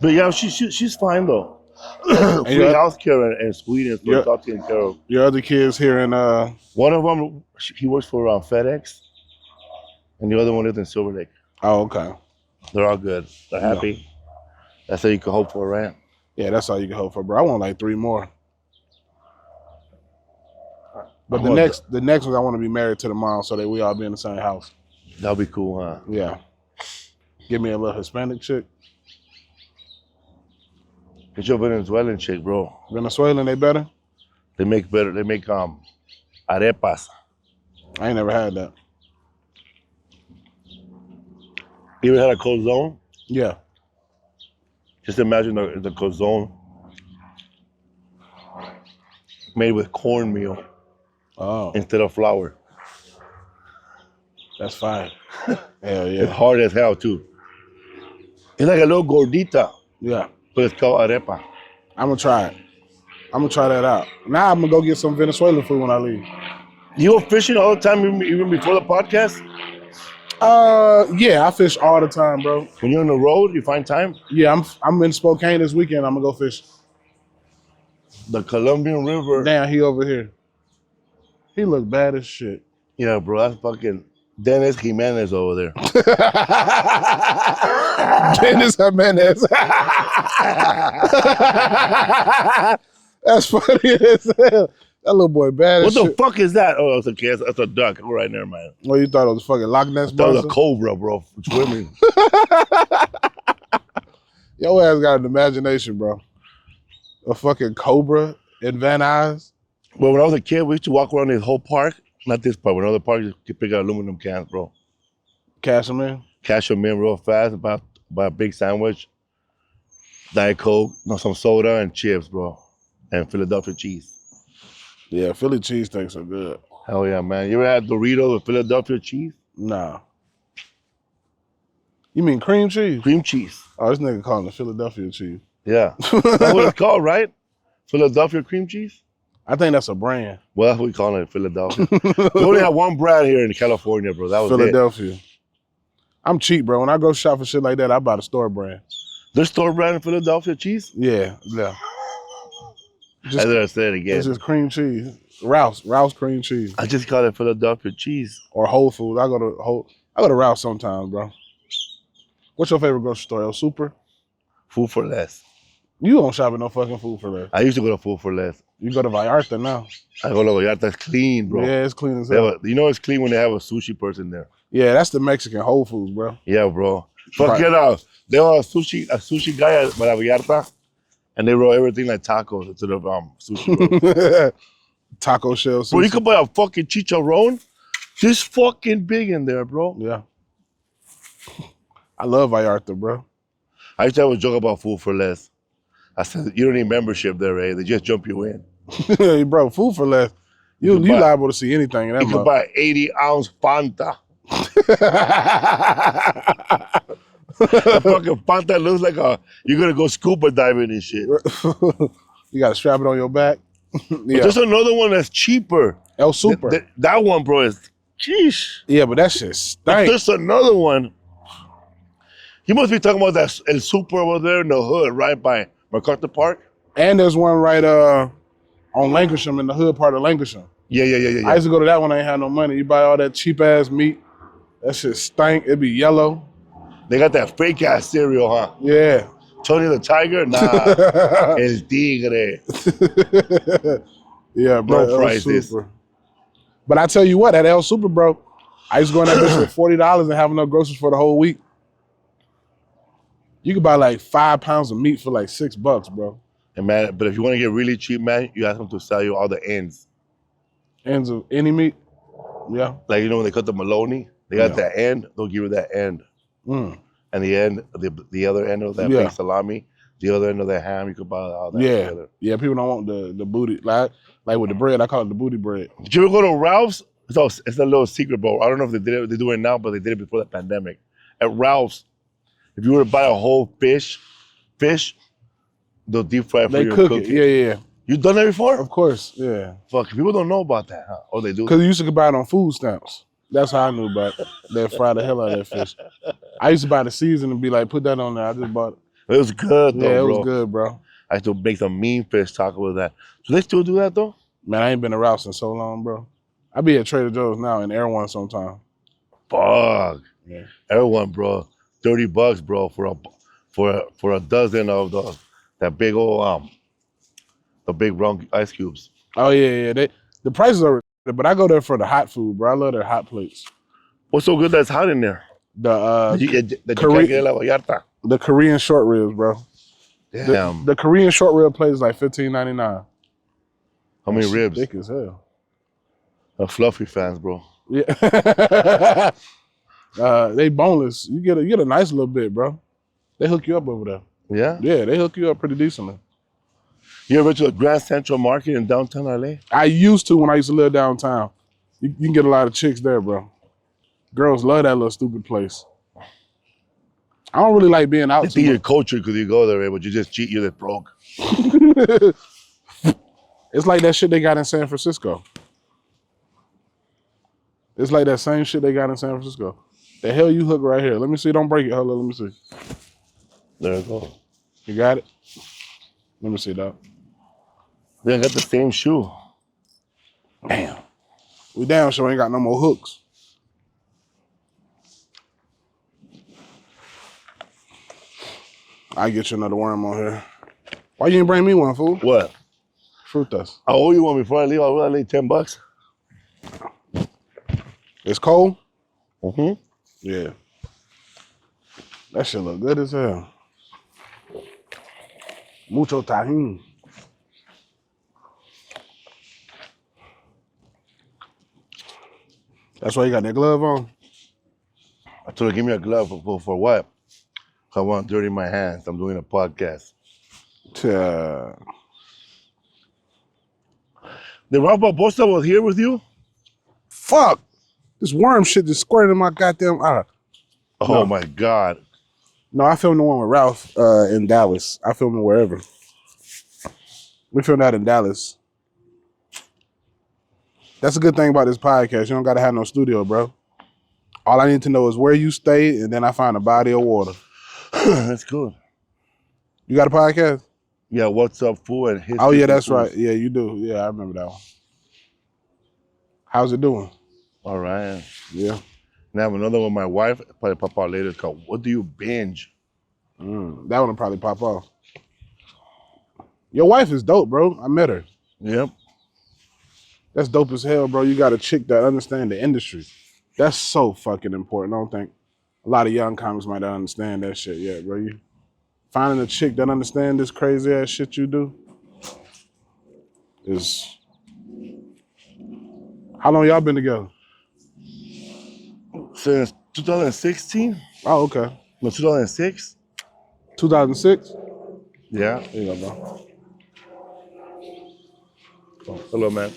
Speaker 1: But yeah, she's fine though. Free healthcare in Sweden, so it's all taken care of.
Speaker 2: Your other kids here in
Speaker 1: One of them, he works for FedEx, and the other one lives in Silver Lake.
Speaker 2: Oh, okay.
Speaker 1: They're all good. They're happy. Yeah. That's all you can hope for, right?
Speaker 2: Yeah, that's all you can hope for, bro. I want like 3 more. But the next one, I want to be married to the mom so that we all be in the same house.
Speaker 1: That'll be cool, huh?
Speaker 2: Yeah. Give me a little Hispanic chick.
Speaker 1: Get your Venezuelan chick, bro.
Speaker 2: Venezuelan, they better?
Speaker 1: They make better. They make arepas.
Speaker 2: I ain't never had that.
Speaker 1: You ever had a calzone?
Speaker 2: Yeah.
Speaker 1: Just imagine the calzone made with cornmeal instead of flour.
Speaker 2: That's fine. Hell yeah.
Speaker 1: It's hard as hell, too. It's like a little gordita.
Speaker 2: Yeah.
Speaker 1: But it's called arepa.
Speaker 2: I'm going to try it. I'm going to try that out. Now I'm going to go get some Venezuelan food when I leave.
Speaker 1: You go fishing all the time, even before the podcast?
Speaker 2: Yeah, I fish all the time, bro.
Speaker 1: When you're on the road, you find time?
Speaker 2: Yeah, I'm in Spokane this weekend. I'm going to go fish.
Speaker 1: The Colombian River.
Speaker 2: Damn, he over here. He look bad as shit.
Speaker 1: Yeah, bro, that's fucking Dennis Jimenez over there.
Speaker 2: Dennis Jimenez. That's funny as hell. That little boy bad as shit.
Speaker 1: What the fuck is that? Oh, that's a duck. All right, never mind.
Speaker 2: Oh, you thought it was fucking Loch Ness Monster?
Speaker 1: That was a cobra, bro, swimming.
Speaker 2: Your ass got an imagination, bro. A fucking cobra in Van Nuys.
Speaker 1: Well, when I was a kid, we used to walk around this whole park. Not this park, but another park. You could pick out aluminum cans, bro.
Speaker 2: Cash them in?
Speaker 1: Cash them in real fast. Buy a big sandwich, Diet Coke, some soda, and chips, bro. And Philadelphia cheese.
Speaker 2: Yeah, Philly cheesesteaks are good.
Speaker 1: Hell yeah, man. You ever had Doritos with Philadelphia cheese?
Speaker 2: Nah. You mean cream cheese?
Speaker 1: Cream cheese.
Speaker 2: Oh, this nigga calling it Philadelphia cheese.
Speaker 1: Yeah. That's what it's called, right? Philadelphia cream cheese?
Speaker 2: I think that's a brand.
Speaker 1: Well, that's what we call it, Philadelphia. We only have one brand here in California, bro. That was
Speaker 2: Philadelphia. I'm cheap, bro. When I go shop for shit like that, I buy the store brand.
Speaker 1: There's store brand in Philadelphia cheese?
Speaker 2: Yeah.
Speaker 1: I didn't say it again.
Speaker 2: It's just cream cheese. Ralph's cream cheese.
Speaker 1: I just call it Philadelphia cheese.
Speaker 2: Or Whole Foods. I go to Ralph's sometimes, bro. What's your favorite grocery store? El Super?
Speaker 1: Food for Less.
Speaker 2: You don't shop at no fucking Food for Less.
Speaker 1: I used to go to Food for Less.
Speaker 2: You go to Vallarta now.
Speaker 1: I go to Vallarta. It's clean, bro.
Speaker 2: Yeah, it's clean as hell.
Speaker 1: You know it's clean when they have a sushi person there.
Speaker 2: Yeah, that's the Mexican Whole Foods, bro.
Speaker 1: Yeah, bro. Fuck it out. There was a sushi guy at Vallarta, and they roll everything like tacos instead of sushi rolls.
Speaker 2: Taco shell sushi.
Speaker 1: Bro, you could buy a fucking chicharron. This fucking big in there, bro.
Speaker 2: Yeah. I love Vallarta, bro.
Speaker 1: I used to have a joke about Food for Less. I said, you don't need membership there, eh? They just jump you in.
Speaker 2: Hey, bro, Food for Less. You liable to see anything in that.
Speaker 1: You could buy 80-ounce Fanta. The fucking Fanta looks like you're gonna go scuba diving and shit.
Speaker 2: You gotta strap it on your back.
Speaker 1: Yeah. But there's another one that's cheaper.
Speaker 2: El Super.
Speaker 1: That one, bro, is sheesh.
Speaker 2: Yeah, but that shit stank.
Speaker 1: There's another one. You must be talking about that El Super over there in the hood, right by MacArthur Park.
Speaker 2: And there's one right on Lancashire, in the hood part of Lancashire.
Speaker 1: Yeah.
Speaker 2: I used to go to that when I ain't had no money. You buy all that cheap ass meat. That shit stank. It'd be yellow.
Speaker 1: They got that fake ass cereal, huh?
Speaker 2: Yeah.
Speaker 1: Tony the Tiger? Nah. El Tigre.
Speaker 2: Yeah, bro.
Speaker 1: No prices.
Speaker 2: But I tell you what, at El Super, bro, I used to go in that bitch with $40 and have enough groceries for the whole week. You could buy like 5 pounds of meat for like $6, bro.
Speaker 1: And man, but if you want to get really cheap, man, you ask them to sell you all the ends.
Speaker 2: Ends of any meat? Yeah.
Speaker 1: Like, you know, when they cut the Maloney, they got that end, they'll give you that end. And the end, the other end of that fake salami, the other end of that ham, you could buy all that together. Yeah,
Speaker 2: people don't want the booty. Like with the bread, I call it the booty bread.
Speaker 1: Did you ever go to Ralph's? It's a little secret, bro. I don't know if they do it now, but they did it before the pandemic. At Ralph's, if you were to buy a whole fish, they'll deep fry it for you. They cook it.
Speaker 2: Yeah.
Speaker 1: You done that before?
Speaker 2: Of course, yeah.
Speaker 1: Fuck, people don't know about that, huh? Oh, they do?
Speaker 2: Because you used to buy it on food stamps. That's how I knew about it. They fry the hell out of that fish. I used to buy the season and be like, put that on there. I just bought it.
Speaker 1: It was good, though,
Speaker 2: yeah, it
Speaker 1: bro.
Speaker 2: was good, bro.
Speaker 1: I used to make some mean fish taco with that. Do they still do that though?
Speaker 2: Man, I ain't been around in so long, bro. I be at Trader Joe's now in Air One sometime.
Speaker 1: Fuck.
Speaker 2: Yeah.
Speaker 1: Everyone, bro. $30, bro, for a dozen of that big old the big round ice cubes.
Speaker 2: Oh yeah. The prices are, but I go there for the hot food, bro. I love their hot plates.
Speaker 1: What's so good that's hot in there?
Speaker 2: The
Speaker 1: That you can't get la vallarta.
Speaker 2: the Korean short ribs, bro.
Speaker 1: Damn.
Speaker 2: The Korean short rib plate is like $15.99.
Speaker 1: How many ribs?
Speaker 2: Thick as hell.
Speaker 1: Fluffy fans, bro.
Speaker 2: Yeah. They boneless. You get a nice little bit, bro. They hook you up over there.
Speaker 1: Yeah?
Speaker 2: Yeah, they hook you up pretty decently.
Speaker 1: You ever to the Grand Central Market in downtown LA?
Speaker 2: I used to when I used to live downtown. You can get a lot of chicks there, bro. Girls love that little stupid place. I don't really like being out.
Speaker 1: I think you're cultured because you go there, but you just cheat, you're the broke.
Speaker 2: It's like that shit they got in San Francisco. It's like that same shit they got in San Francisco. The hell you hook right here. Let me see. Don't break it. Hold on. Let me see.
Speaker 1: There you go.
Speaker 2: You got it? Let me see, dog.
Speaker 1: They got the same shoe.
Speaker 2: Damn. We down so ain't got no more hooks. I get you another worm on here. Why you didn't bring me one, fool?
Speaker 1: What?
Speaker 2: Frutas.
Speaker 1: I owe you one before I leave. I will leave $10.
Speaker 2: It's cold?
Speaker 1: Mm-hmm.
Speaker 2: Yeah. That shit look good as hell. Mucho Tajin. That's why you got that glove on?
Speaker 1: I told her, give me a glove for what? I want dirty my hands. I'm doing a podcast.
Speaker 2: Yeah.
Speaker 1: The Rob Barbosa was here with you?
Speaker 2: Fuck! This worm shit just squirted in my goddamn eye.
Speaker 1: Oh my God.
Speaker 2: No, I filmed the one with Ralph in Dallas. I filmed it wherever. We filmed that in Dallas. That's a good thing about this podcast. You don't got to have no studio, bro. All I need to know is where you stay, and then I find a body of water.
Speaker 1: That's good.
Speaker 2: You got a podcast?
Speaker 1: Yeah, What's Up, Fool? And his.
Speaker 2: Oh, yeah, that's right. Yeah, you do. Yeah, I remember that one. How's it doing?
Speaker 1: All right.
Speaker 2: Yeah.
Speaker 1: And I have another one with my wife. Probably pop out later. It's called What Do You Binge?
Speaker 2: That one will probably pop off. Your wife is dope, bro. I met her.
Speaker 1: Yep.
Speaker 2: That's dope as hell, bro. You got a chick that understands the industry. That's so fucking important. I don't think a lot of young comics might not understand that shit yet, bro. You finding a chick that understands this crazy ass shit you do is... How long y'all been together?
Speaker 1: Since 2016?
Speaker 2: Oh, okay.
Speaker 1: No, 2006?
Speaker 2: 2006?
Speaker 1: Yeah.
Speaker 2: There you go, bro.
Speaker 1: Oh, hello, man.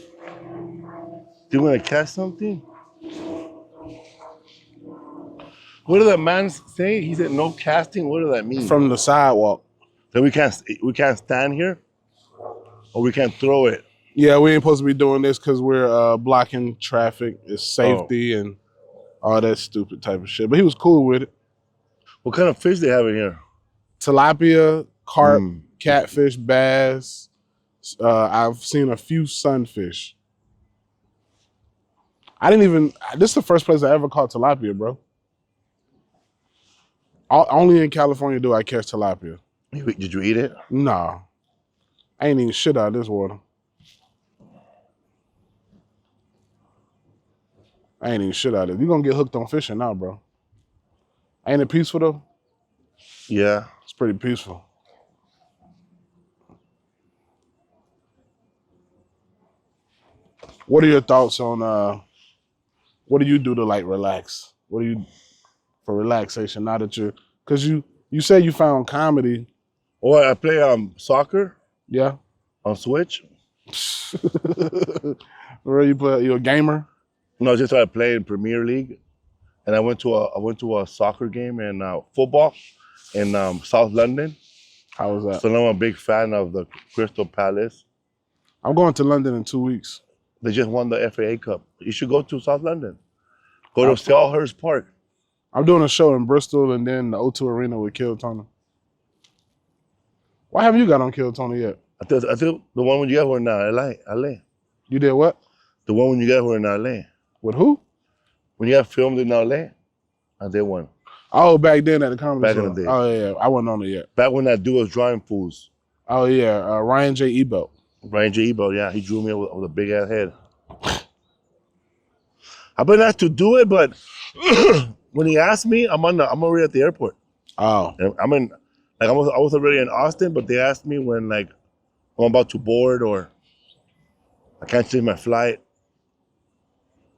Speaker 1: Do you want to catch something? What did that man say? He said no casting. What does that mean?
Speaker 2: From the sidewalk.
Speaker 1: That we can't stand here, or we can't throw it.
Speaker 2: Yeah, we ain't supposed to be doing this because we're blocking traffic. It's safety and all that stupid type of shit. But he was cool with it.
Speaker 1: What kind of fish they have in here?
Speaker 2: Tilapia, carp, catfish, bass. I've seen a few sunfish. This is the first place I ever caught tilapia, bro. Only in California do I catch tilapia.
Speaker 1: Did you eat it?
Speaker 2: Nah. I ain't eating shit out of this water. I ain't eating shit out of it. You're gonna get hooked on fishing now, bro. Ain't it peaceful though?
Speaker 1: Yeah.
Speaker 2: It's pretty peaceful. What are your thoughts on what do you do to like relax? What do you for relaxation now that cause you say you found comedy.
Speaker 1: Oh, I play soccer.
Speaker 2: Yeah.
Speaker 1: On Switch.
Speaker 2: Where you a gamer?
Speaker 1: No, I just started playing Premier League, and I went to a soccer game and football in South London.
Speaker 2: How was that?
Speaker 1: So now I'm a big fan of the Crystal Palace.
Speaker 2: I'm going to London in 2 weeks.
Speaker 1: They just won the FAA Cup. You should go to South London. Go to Selhurst Park.
Speaker 2: I'm doing a show in Bristol and then the O2 Arena with Kill Tony. Why haven't you got on Kill Tony yet?
Speaker 1: I think the one when you got here now, LA.
Speaker 2: You did what?
Speaker 1: The one when you got here in LA.
Speaker 2: With who?
Speaker 1: When you got filmed in LA, I did one.
Speaker 2: Oh, back then at the comedy show.
Speaker 1: Back in the day.
Speaker 2: Oh, yeah. I wasn't on it yet.
Speaker 1: Back when that dude was drawing fools.
Speaker 2: Oh, yeah. Ryan J. Ebelt.
Speaker 1: Ryan J. Ebelt, yeah. He drew me with a big-ass head. I've been asked to do it, but when he asked me, I'm already at the airport.
Speaker 2: Oh.
Speaker 1: And I was already in Austin, but they asked me when, like, I'm about to board or I can't change my flight.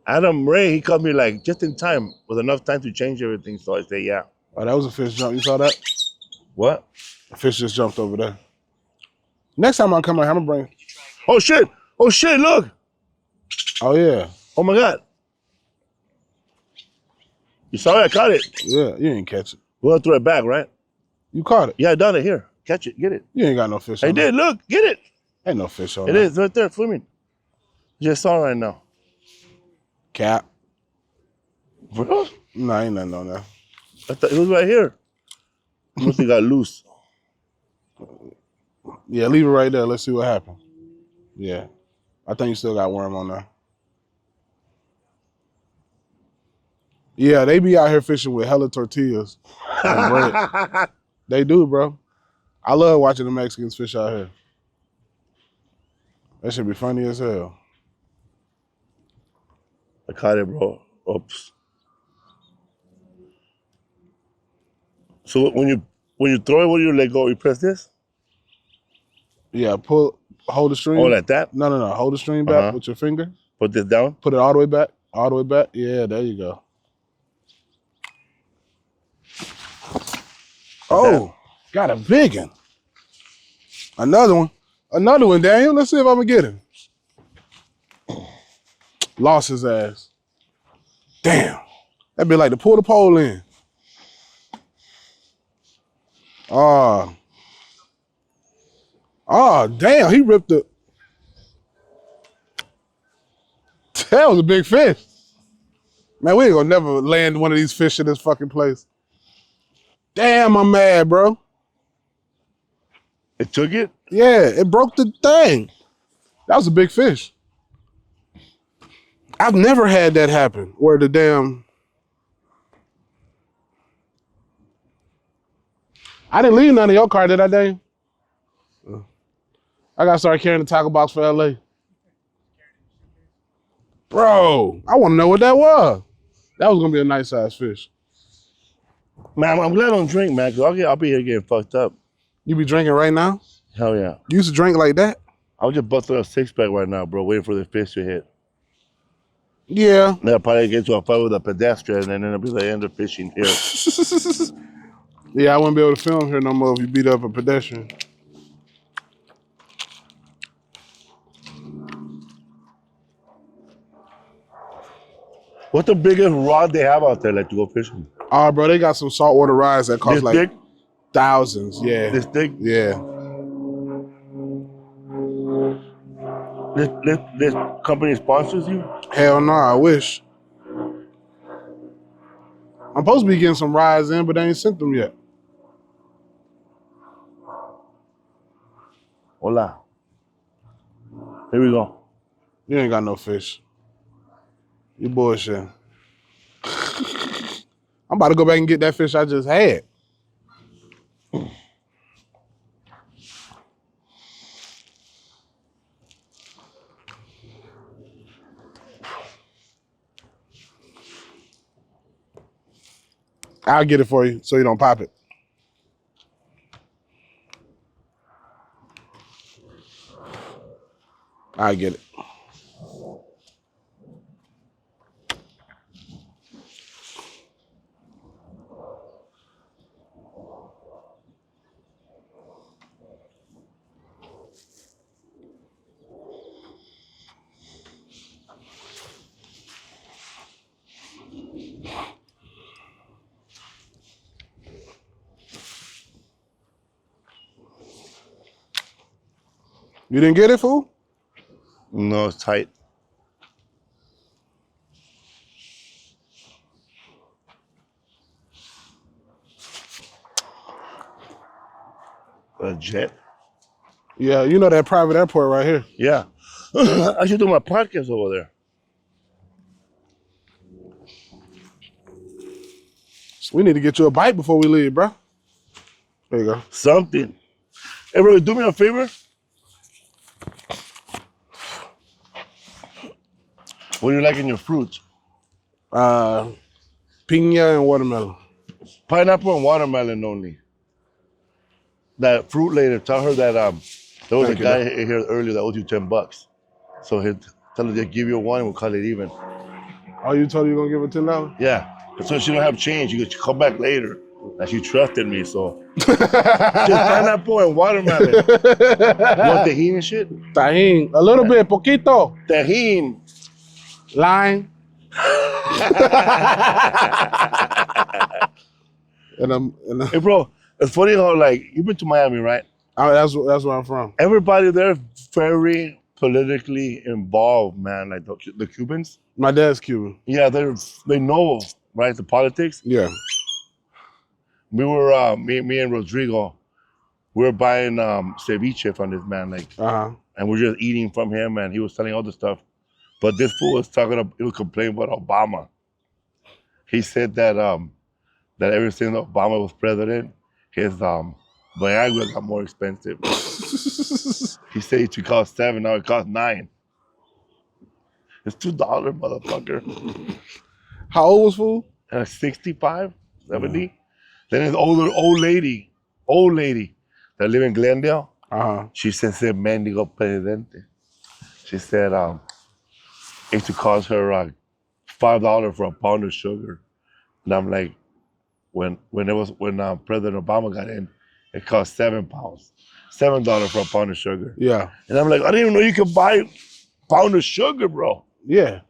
Speaker 1: Adam Ray, he called me, like, just in time, with enough time to change everything, so I said, yeah.
Speaker 2: Oh, that was a fish jump. You saw that?
Speaker 1: What?
Speaker 2: A fish just jumped over there. Next time I come out, I'm going to bring...
Speaker 1: Oh, shit, look.
Speaker 2: Oh, yeah.
Speaker 1: Oh, my God. You saw it? I caught it.
Speaker 2: Yeah, you didn't catch it.
Speaker 1: We're going to throw it back, right?
Speaker 2: You caught it.
Speaker 1: Yeah, I done it. Here, catch it. Get it.
Speaker 2: You ain't got no fish on
Speaker 1: I
Speaker 2: it.
Speaker 1: did. Look, get it.
Speaker 2: Ain't no fish on
Speaker 1: It is right there, swimming. Just saw it right now.
Speaker 2: Cap.
Speaker 1: Bro?
Speaker 2: No, ain't nothing on there.
Speaker 1: I thought it was right here. Must have got loose.
Speaker 2: Yeah, leave it right there. Let's see what happened. Yeah. I think you still got worm on there. Yeah, they be out here fishing with hella tortillas and bread. They do, bro. I love watching the Mexicans fish out here. That should be funny as hell.
Speaker 1: I caught it, bro. Oops. So when you throw it, what do you let go? You press this?
Speaker 2: Yeah, hold the stream.
Speaker 1: Oh, like that?
Speaker 2: No. Hold the stream back with your finger.
Speaker 1: Put this down?
Speaker 2: Put it all the way back. All the way back. Yeah, there you go. Oh, got a big one. Another one, Daniel. Let's see if I'm gonna get him. Lost his ass. Damn. That'd be like to pull the pole in. Oh, damn, he ripped the. That was a big fish. Man, we ain't gonna never land one of these fish in this fucking place. Damn, I'm mad, bro.
Speaker 1: It took it?
Speaker 2: Yeah, it broke the thing. That was a big fish. I've never had that happen where the damn... I didn't leave none of your car, did I, Daniel? I gotta start carrying the tackle box for LA. Bro, I wanna know what that was. That was gonna be a nice size fish.
Speaker 1: Man, I'm glad I don't drink, man, because I'll be here getting fucked up.
Speaker 2: You be drinking right now?
Speaker 1: Hell yeah.
Speaker 2: You used to drink like that?
Speaker 1: I was just busting a six-pack right now, bro, waiting for the fish to hit.
Speaker 2: Yeah.
Speaker 1: Then I'll probably get to a fight with a pedestrian, and then it'll be the end of fishing here.
Speaker 2: Yeah, I wouldn't be able to film here no more if you beat up a pedestrian.
Speaker 1: What's the biggest rod they have out there, like, to go fishing?
Speaker 2: Oh, bro, they got some saltwater rides that cost
Speaker 1: This
Speaker 2: like
Speaker 1: thick?
Speaker 2: thousands. Yeah.
Speaker 1: This thick?
Speaker 2: Yeah.
Speaker 1: This company sponsors you?
Speaker 2: Hell no, I wish. I'm supposed to be getting some rides in, but they ain't sent them yet.
Speaker 1: Hola. Here we go.
Speaker 2: You ain't got no fish. You bullshit. I'm about to go back and get that fish I just had. I'll get it for you so you don't pop it. I'll get it. You didn't get it, fool?
Speaker 1: No, it's tight. A jet.
Speaker 2: Yeah, you know that private airport right here.
Speaker 1: Yeah. I should do my podcast over there.
Speaker 2: We need to get you a bite before we leave, bro. There you go.
Speaker 1: Something. Hey, bro, do me a favor. What do you like in your fruits?
Speaker 2: Piña and watermelon.
Speaker 1: Pineapple and watermelon only. That fruit lady, tell her that there was
Speaker 2: Thank
Speaker 1: a
Speaker 2: you,
Speaker 1: guy here earlier that owed you $10. So he'll tell her to give you one and we'll call it even.
Speaker 2: Oh, you told her you gonna give her $10?
Speaker 1: Yeah. So she don't have change. You could come back later. And she trusted me, so. Just pineapple and watermelon. You want Tajin and shit?
Speaker 2: Tajin. A little bit, poquito.
Speaker 1: Tajin.
Speaker 2: Lime.
Speaker 1: Hey, bro, it's funny how, like, you've been to Miami, right?
Speaker 2: Oh, that's where I'm from.
Speaker 1: Everybody there is very politically involved, man. Like the Cubans.
Speaker 2: My dad's Cuban.
Speaker 1: Yeah, they know, right, the politics.
Speaker 2: Yeah.
Speaker 1: We were me and Rodrigo, we were buying ceviche from this man, like, and we're just eating from him, and he was telling all the stuff. But this fool was he was complaining about Obama. He said that that ever since Obama was president, his Viagra got more expensive. He said it should cost $7, now it costs $9. It's $2, motherfucker.
Speaker 2: How old was fool?
Speaker 1: 65, 70. Then his old lady that live in Glendale. She said, mendigo presidente. She said it should cost her $5 for a pound of sugar. And I'm like, when President Obama got in, it cost 7 pounds. $7 for a pound of sugar.
Speaker 2: Yeah.
Speaker 1: And I'm like, I didn't even know you could buy a pound of sugar, bro.
Speaker 2: Yeah.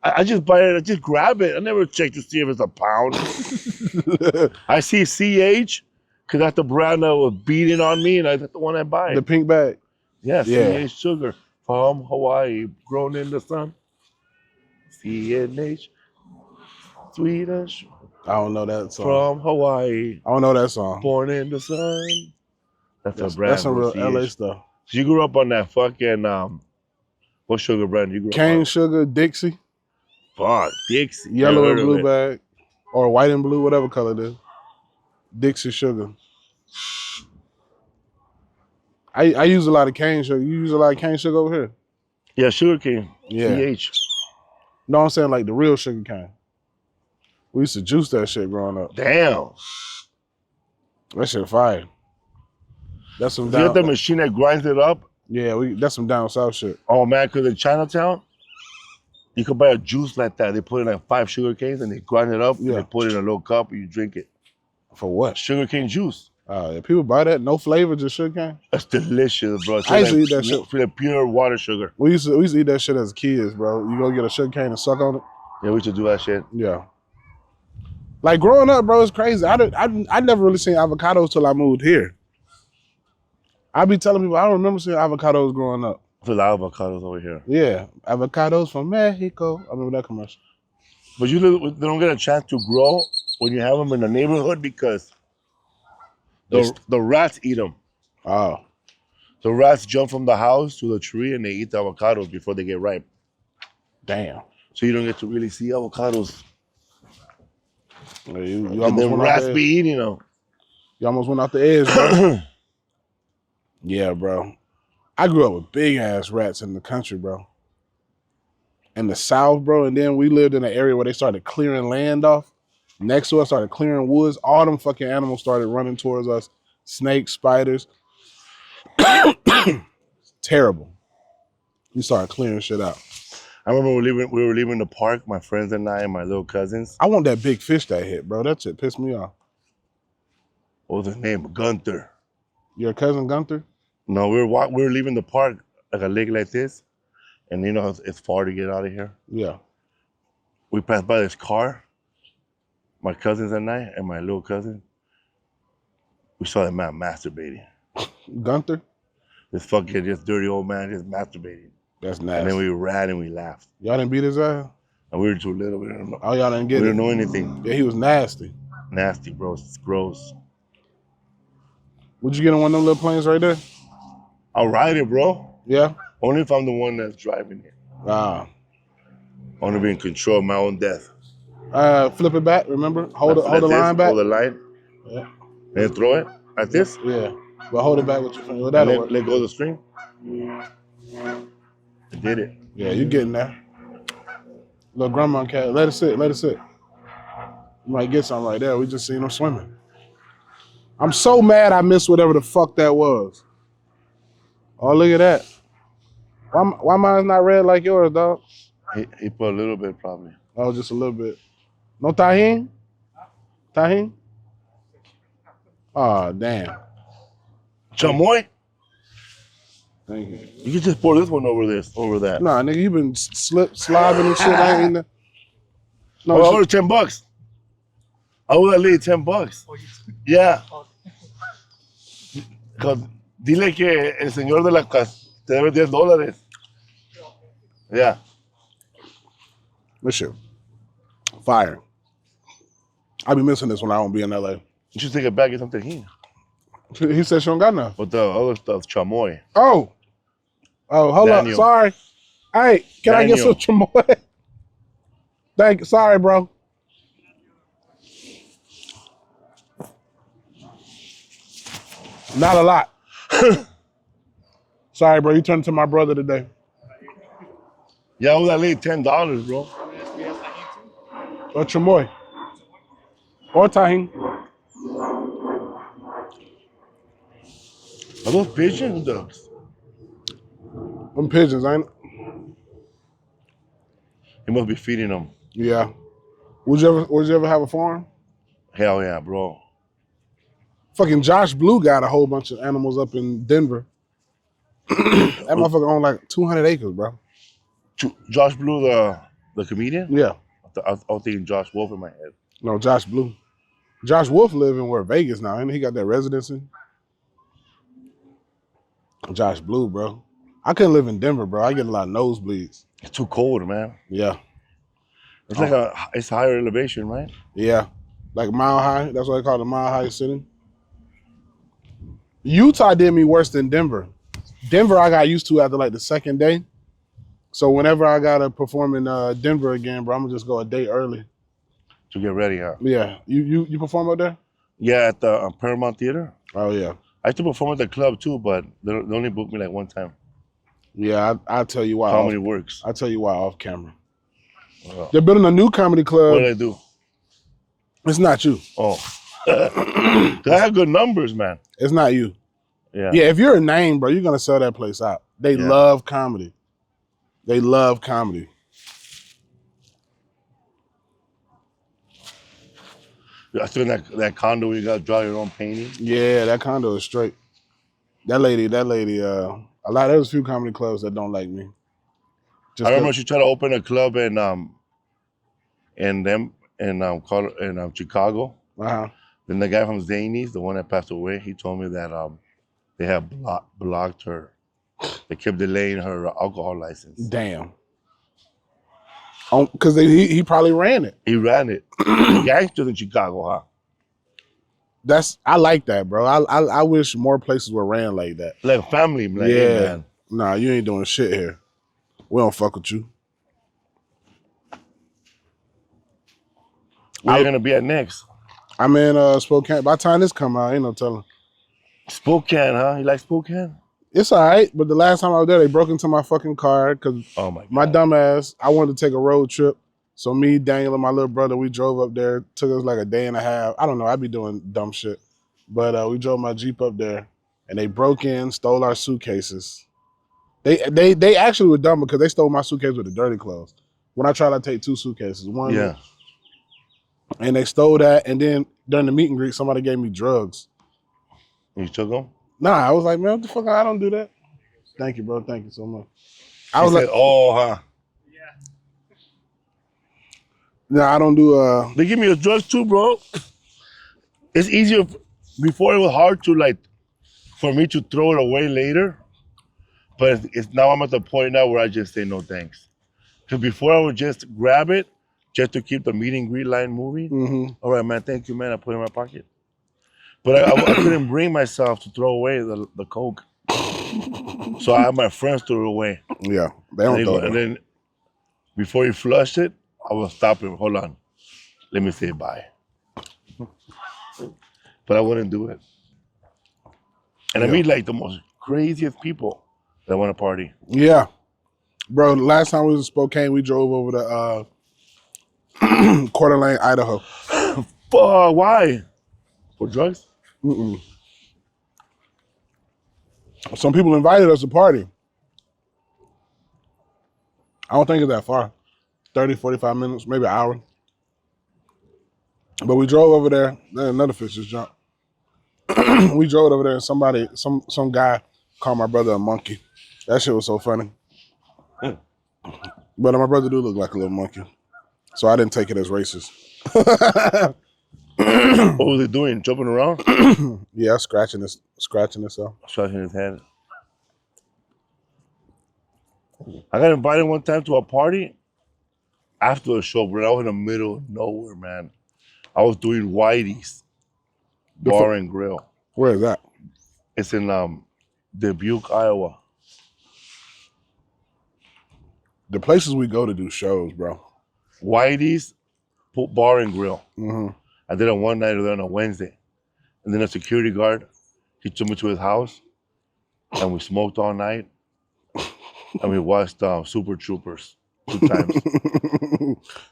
Speaker 1: I just buy it, I just grab it. I never check to see if it's a pound. I see CH, because that's the brand that was beating on me, and that's the one I buy.
Speaker 2: The pink bag.
Speaker 1: Yeah,
Speaker 2: Yeah.
Speaker 1: CH sugar from Hawaii, grown in the sun. CNH, Swedish.
Speaker 2: I don't know that song.
Speaker 1: From Hawaii.
Speaker 2: I don't know that song.
Speaker 1: Born in the sun. That's a brand.
Speaker 2: That's some real
Speaker 1: CH.
Speaker 2: LA stuff.
Speaker 1: So you grew up on that fucking, what sugar brand you grew up on?
Speaker 2: Cane sugar, Dixie.
Speaker 1: Fuck, Dixie.
Speaker 2: Yellow and blue bag. Or white and blue, whatever color it is. Dixie sugar. I use a lot of cane sugar. You use a lot of cane sugar over here?
Speaker 1: Yeah, sugar cane.
Speaker 2: Yeah.
Speaker 1: CH.
Speaker 2: No, I'm saying like the real sugar cane. We used to juice that shit growing up.
Speaker 1: Damn.
Speaker 2: That shit fire. That's some
Speaker 1: You
Speaker 2: down.
Speaker 1: got the machine that grinds it up?
Speaker 2: Yeah, that's some down south shit.
Speaker 1: Oh man, because in Chinatown, you could buy a juice like that. They put in like 5 sugar canes and they grind it up.
Speaker 2: Yeah.
Speaker 1: And they put it in a little cup and you drink it.
Speaker 2: For what?
Speaker 1: Sugar cane juice.
Speaker 2: Yeah, people buy that, no flavor, just sugar cane.
Speaker 1: That's delicious, bro. It's
Speaker 2: I used to
Speaker 1: like,
Speaker 2: eat that shit.
Speaker 1: Like pure water sugar.
Speaker 2: We used to eat that shit as kids, bro. You go get a sugar cane and suck on it.
Speaker 1: Yeah, we should do that shit.
Speaker 2: Yeah. Like growing up, bro, it's crazy. I never really seen avocados till I moved here. I be telling people I don't remember seeing avocados growing up.
Speaker 1: There's a lot of avocados over here.
Speaker 2: Yeah, avocados from Mexico. I remember that commercial.
Speaker 1: But they don't get a chance to grow when you have them in the neighborhood because the rats eat them.
Speaker 2: Oh.
Speaker 1: The rats jump from the house to the tree and they eat the avocados before they get ripe.
Speaker 2: Damn.
Speaker 1: So you don't get to really see avocados.
Speaker 2: Yeah, you
Speaker 1: And
Speaker 2: almost
Speaker 1: then
Speaker 2: went
Speaker 1: rats
Speaker 2: out the
Speaker 1: be
Speaker 2: edge.
Speaker 1: eating them.
Speaker 2: You almost went out the edge, bro. Yeah, bro. I grew up with big ass rats in the country, bro. In the South, bro. And then we lived in an area where they started clearing land off. Next to us started clearing woods. All them fucking animals started running towards us. Snakes, spiders. Terrible. We started clearing shit out.
Speaker 1: I remember we were leaving the park, my friends and I and my little cousins.
Speaker 2: I want that big fish that hit, bro. That shit pissed me off.
Speaker 1: What was his name? Gunther.
Speaker 2: Your cousin Gunther?
Speaker 1: No, we were leaving the park, like a lake like this, and you know it's far to get out of here.
Speaker 2: Yeah.
Speaker 1: We passed by this car, my cousins and I, and my little cousin. We saw that man masturbating.
Speaker 2: Gunther?
Speaker 1: This fucking just dirty old man just masturbating.
Speaker 2: That's nasty.
Speaker 1: And then we ran and we laughed.
Speaker 2: Y'all didn't beat his ass?
Speaker 1: And we were too little. We didn't know.
Speaker 2: Oh, y'all didn't get
Speaker 1: We
Speaker 2: it?
Speaker 1: didn't know anything.
Speaker 2: Yeah, he was nasty.
Speaker 1: Nasty, bro. It's gross.
Speaker 2: Would you get on one of them little planes right there?
Speaker 1: I'll ride it, bro.
Speaker 2: Yeah.
Speaker 1: Only if I'm the one that's driving it.
Speaker 2: Ah.
Speaker 1: I want to be in control of my own death.
Speaker 2: Flip it back. Remember, hold the
Speaker 1: Like
Speaker 2: line
Speaker 1: this,
Speaker 2: back.
Speaker 1: Hold the line.
Speaker 2: Yeah.
Speaker 1: And throw it like this.
Speaker 2: Yeah. But hold it back with your finger. Well,
Speaker 1: And
Speaker 2: that'll work.
Speaker 1: let go of the string. I did it.
Speaker 2: Yeah, you getting there. Little grandma cat. Let it sit. Let it sit. You might get something right there. We just seen them swimming. I'm so mad I missed whatever the fuck that was. Oh, look at that. Why mine's not red like yours, dog?
Speaker 1: He put a little bit probably.
Speaker 2: Oh, just a little bit. No Tajin? Tajin? Oh, damn.
Speaker 1: Chamoy?
Speaker 2: Thank you.
Speaker 1: You can just pour this one over that.
Speaker 2: Nah, nigga, you been slobbing and shit. I ain't.
Speaker 1: No, I ordered $10. I owe that lady $10. Yeah. Dile que el señor de la casa te debe $10. Yeah.
Speaker 2: This shit. Fire. I be missing this when I don't be in LA.
Speaker 1: You should take it back and get something here.
Speaker 2: He said she don't got enough.
Speaker 1: But the other stuff, chamoy.
Speaker 2: Oh, hold
Speaker 1: Daniel.
Speaker 2: up. Sorry. Hey, can I get some chamoy? Thank you. Sorry, bro. Not a lot. Sorry, bro. You turned to my brother today.
Speaker 1: Yeah, I owe that lady $10, bro.
Speaker 2: Or chamoy. Or Tajin.
Speaker 1: Are those pigeons or ducks?
Speaker 2: Them pigeons, ain't it?
Speaker 1: He must be feeding them.
Speaker 2: Yeah. Would you ever have a farm?
Speaker 1: Hell yeah, bro.
Speaker 2: Fucking Josh Blue got a whole bunch of animals up in Denver. That motherfucker owned like 200 acres, bro.
Speaker 1: Josh Blue, the comedian?
Speaker 2: Yeah.
Speaker 1: I was thinking Josh Wolf in my head.
Speaker 2: No, Josh Blue. Josh Wolf live in where Vegas now, and he got that residency. Josh Blue, bro. I couldn't live in Denver, bro. I get a lot of nosebleeds.
Speaker 1: It's too cold, man.
Speaker 2: Yeah.
Speaker 1: It's like it's higher elevation, right?
Speaker 2: Yeah. Like Mile High. That's why they call it Mile High City. Utah did me worse than Denver. Denver I got used to after like the second day. So whenever I gotta perform in Denver again, bro, I'm gonna just go a day early.
Speaker 1: To get ready, huh?
Speaker 2: Yeah. You perform out there?
Speaker 1: Yeah, at the Paramount Theater.
Speaker 2: Oh yeah.
Speaker 1: I used to perform at the club too, but they only booked me like one time.
Speaker 2: Yeah, I'll tell you why.
Speaker 1: Comedy works.
Speaker 2: I'll tell you why off camera. They're building a new comedy club.
Speaker 1: What did I do?
Speaker 2: It's not you.
Speaker 1: Oh. I have good numbers, man.
Speaker 2: It's not you.
Speaker 1: Yeah.
Speaker 2: Yeah, if you're a name, bro, you're gonna sell that place out. They love comedy. They love comedy.
Speaker 1: I still in that condo where you got to draw your own painting.
Speaker 2: Yeah, that condo is straight. That lady, there's a few comedy clubs that don't like me.
Speaker 1: I remember she tried to open a club in Chicago.
Speaker 2: Uh-huh.
Speaker 1: Then the guy from Zanies, the one that passed away, he told me that they have blocked her. They kept delaying her alcohol license.
Speaker 2: Damn. Because he probably ran it.
Speaker 1: He ran it. Gangsters in Chicago, huh?
Speaker 2: I like that, bro. I wish more places were ran like that.
Speaker 1: Like family, like,
Speaker 2: yeah.
Speaker 1: Hey, man.
Speaker 2: Nah, you ain't doing shit here. We don't fuck with you.
Speaker 1: Where you gonna be at next?
Speaker 2: I'm in Spokane. By the time this come out, ain't no telling.
Speaker 1: Spokane, huh? You like Spokane?
Speaker 2: It's all right, but the last time I was there, they broke into my fucking car because my dumb ass, I wanted to take a road trip. So me, Daniel, and my little brother, we drove up there. Took us like a day and a half. I don't know. I be doing dumb shit. But we drove my Jeep up there, and they broke in, stole our suitcases. They actually were dumb because they stole my suitcase with the dirty clothes. When I tried to take 2 suitcases. One,
Speaker 1: yeah.
Speaker 2: And they stole that, and then during the meet and greet, somebody gave me drugs.
Speaker 1: You took them?
Speaker 2: Nah, I was like, man, what the fuck? I don't do that. Thank you, bro. Thank you so much. I was
Speaker 1: like, oh, huh?
Speaker 2: Yeah. No, I don't do.
Speaker 1: They give me the drugs too, bro. It's easier. Before it was hard to for me to throw it away later. But it's now I'm at the point now where I just say no thanks. Because before I would just grab it just to keep the meet and greet line moving.
Speaker 2: Mm-hmm.
Speaker 1: All right, man. Thank you, man. I put it in my pocket. But I couldn't bring myself to throw away the coke. So I had my friends throw it away.
Speaker 2: Yeah, they don't throw it.
Speaker 1: And then before he flushed it, I would stop him. Hold on. Let me say bye. But I wouldn't do it. And I meet like the most craziest people that want to party.
Speaker 2: Yeah. Bro, last time we was in Spokane, we drove over to Coeur d'Alene, Idaho.
Speaker 1: Fuck, why? For drugs?
Speaker 2: Mm-mm. Some people invited us to party. I don't think it's that far. 30, 45 minutes, maybe an hour. But we drove over there. Then another fish just jumped. We drove over there and somebody, some guy called my brother a monkey. That shit was so funny. But my brother do look like a little monkey. So I didn't take it as racist.
Speaker 1: What was he doing? Jumping around?
Speaker 2: Yeah, scratching himself.
Speaker 1: Scratching his head. I got invited one time to a party after the show, bro. I was in the middle of nowhere, man. I was doing Whitey's Bar and Grill.
Speaker 2: Where is that?
Speaker 1: It's in Dubuque, Iowa.
Speaker 2: The places we go to do shows, bro.
Speaker 1: Whitey's Bar and Grill.
Speaker 2: Mm-hmm.
Speaker 1: I did it one night or on a Wednesday. And then a security guard, he took me to his house and we smoked all night. And we watched Super Troopers 2 times.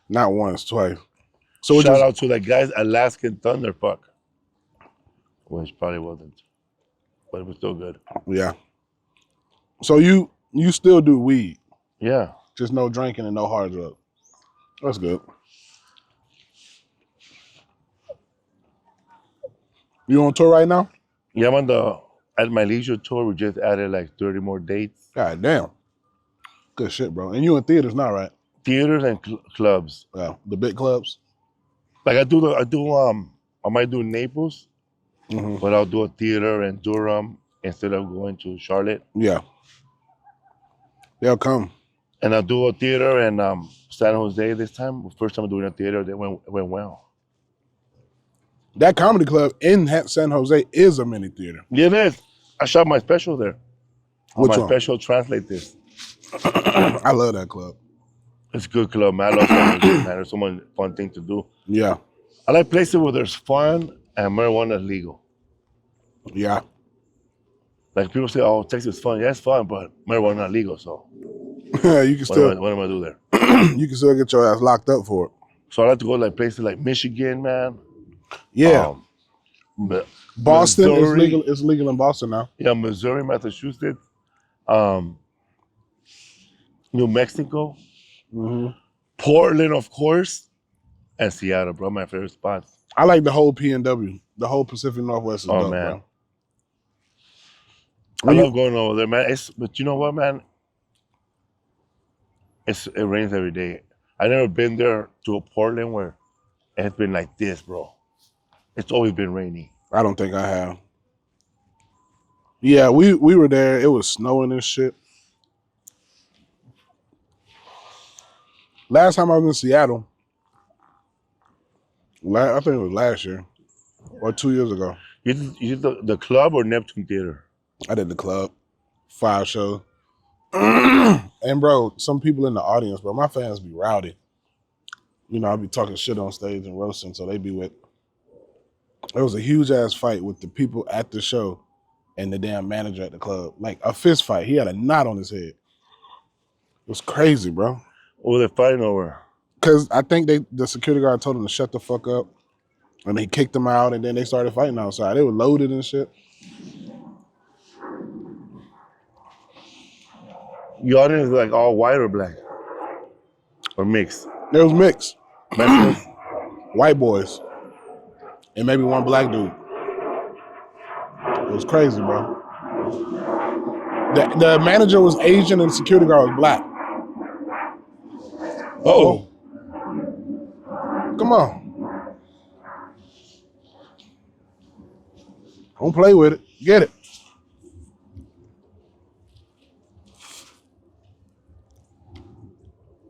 Speaker 2: Not once, twice. So
Speaker 1: Shout out to that guy's Alaskan Thunderfuck. Which probably wasn't. But it was still good.
Speaker 2: Yeah. So you still do weed?
Speaker 1: Yeah.
Speaker 2: Just no drinking and no hard drugs. That's good. You on tour right now?
Speaker 1: Yeah, I'm on at my leisure tour. We just added like 30 more dates.
Speaker 2: God damn. Good shit, bro. And you in theaters now, right?
Speaker 1: Theaters and clubs.
Speaker 2: Yeah, the big clubs.
Speaker 1: Like I might do Naples, but I'll do a theater in Durham instead of going to Charlotte.
Speaker 2: Yeah. They'll come.
Speaker 1: And I'll do a theater in San Jose this time. The first time I'm doing a theater, that went well.
Speaker 2: That comedy club in San Jose is a mini theater.
Speaker 1: Yeah, it is. I shot my special there.
Speaker 2: Which
Speaker 1: my
Speaker 2: one?
Speaker 1: Special, Translate This.
Speaker 2: I love that club.
Speaker 1: It's a good club, man. I love San Jose, man. It's so fun thing to do.
Speaker 2: Yeah.
Speaker 1: I like places where there's fun and marijuana is legal.
Speaker 2: Yeah.
Speaker 1: Like people say, oh, Texas is fun. Yeah, it's fun, but marijuana not legal, so
Speaker 2: You can still
Speaker 1: what am I do there?
Speaker 2: you can still get your ass locked up for it.
Speaker 1: So I like to go to like places like Michigan, man.
Speaker 2: Yeah. Boston is
Speaker 1: Missouri.
Speaker 2: legal. It's legal in Boston now.
Speaker 1: Yeah, Missouri, Massachusetts, New Mexico, Portland, of course, and Seattle, bro. My favorite spots.
Speaker 2: I like the whole PNW. The whole Pacific Northwest is dope,
Speaker 1: man.
Speaker 2: bro.
Speaker 1: I love going over there, man. But you know what, man? It rains every day. I never been there to Portland where it has been like this, bro. It's always been rainy.
Speaker 2: I don't think I have. Yeah, we were there. It was snowing and shit. Last time I was in Seattle, I think it was last year or 2 years ago.
Speaker 1: You did the club or Neptune Theater?
Speaker 2: I did the club, 5 shows. And bro, some people in the audience, bro, my fans be rowdy. You know, I be talking shit on stage and roasting, so they be with. There was a huge ass fight with the people at the show and the damn manager at the club. Like a fist fight. He had a knot on his head. It was crazy, bro.
Speaker 1: What were they fighting over?
Speaker 2: Because I think the security guard told him to shut the fuck up. And he kicked him out, and then they started fighting outside. They were loaded and shit.
Speaker 1: Your audience is like all white or black? Or mixed?
Speaker 2: It was mixed.
Speaker 1: Mexicans?
Speaker 2: White boys. And maybe one black dude. It was crazy, bro. The manager was Asian and the security guard was black. Uh-oh. Come on. Don't play with it. Get it.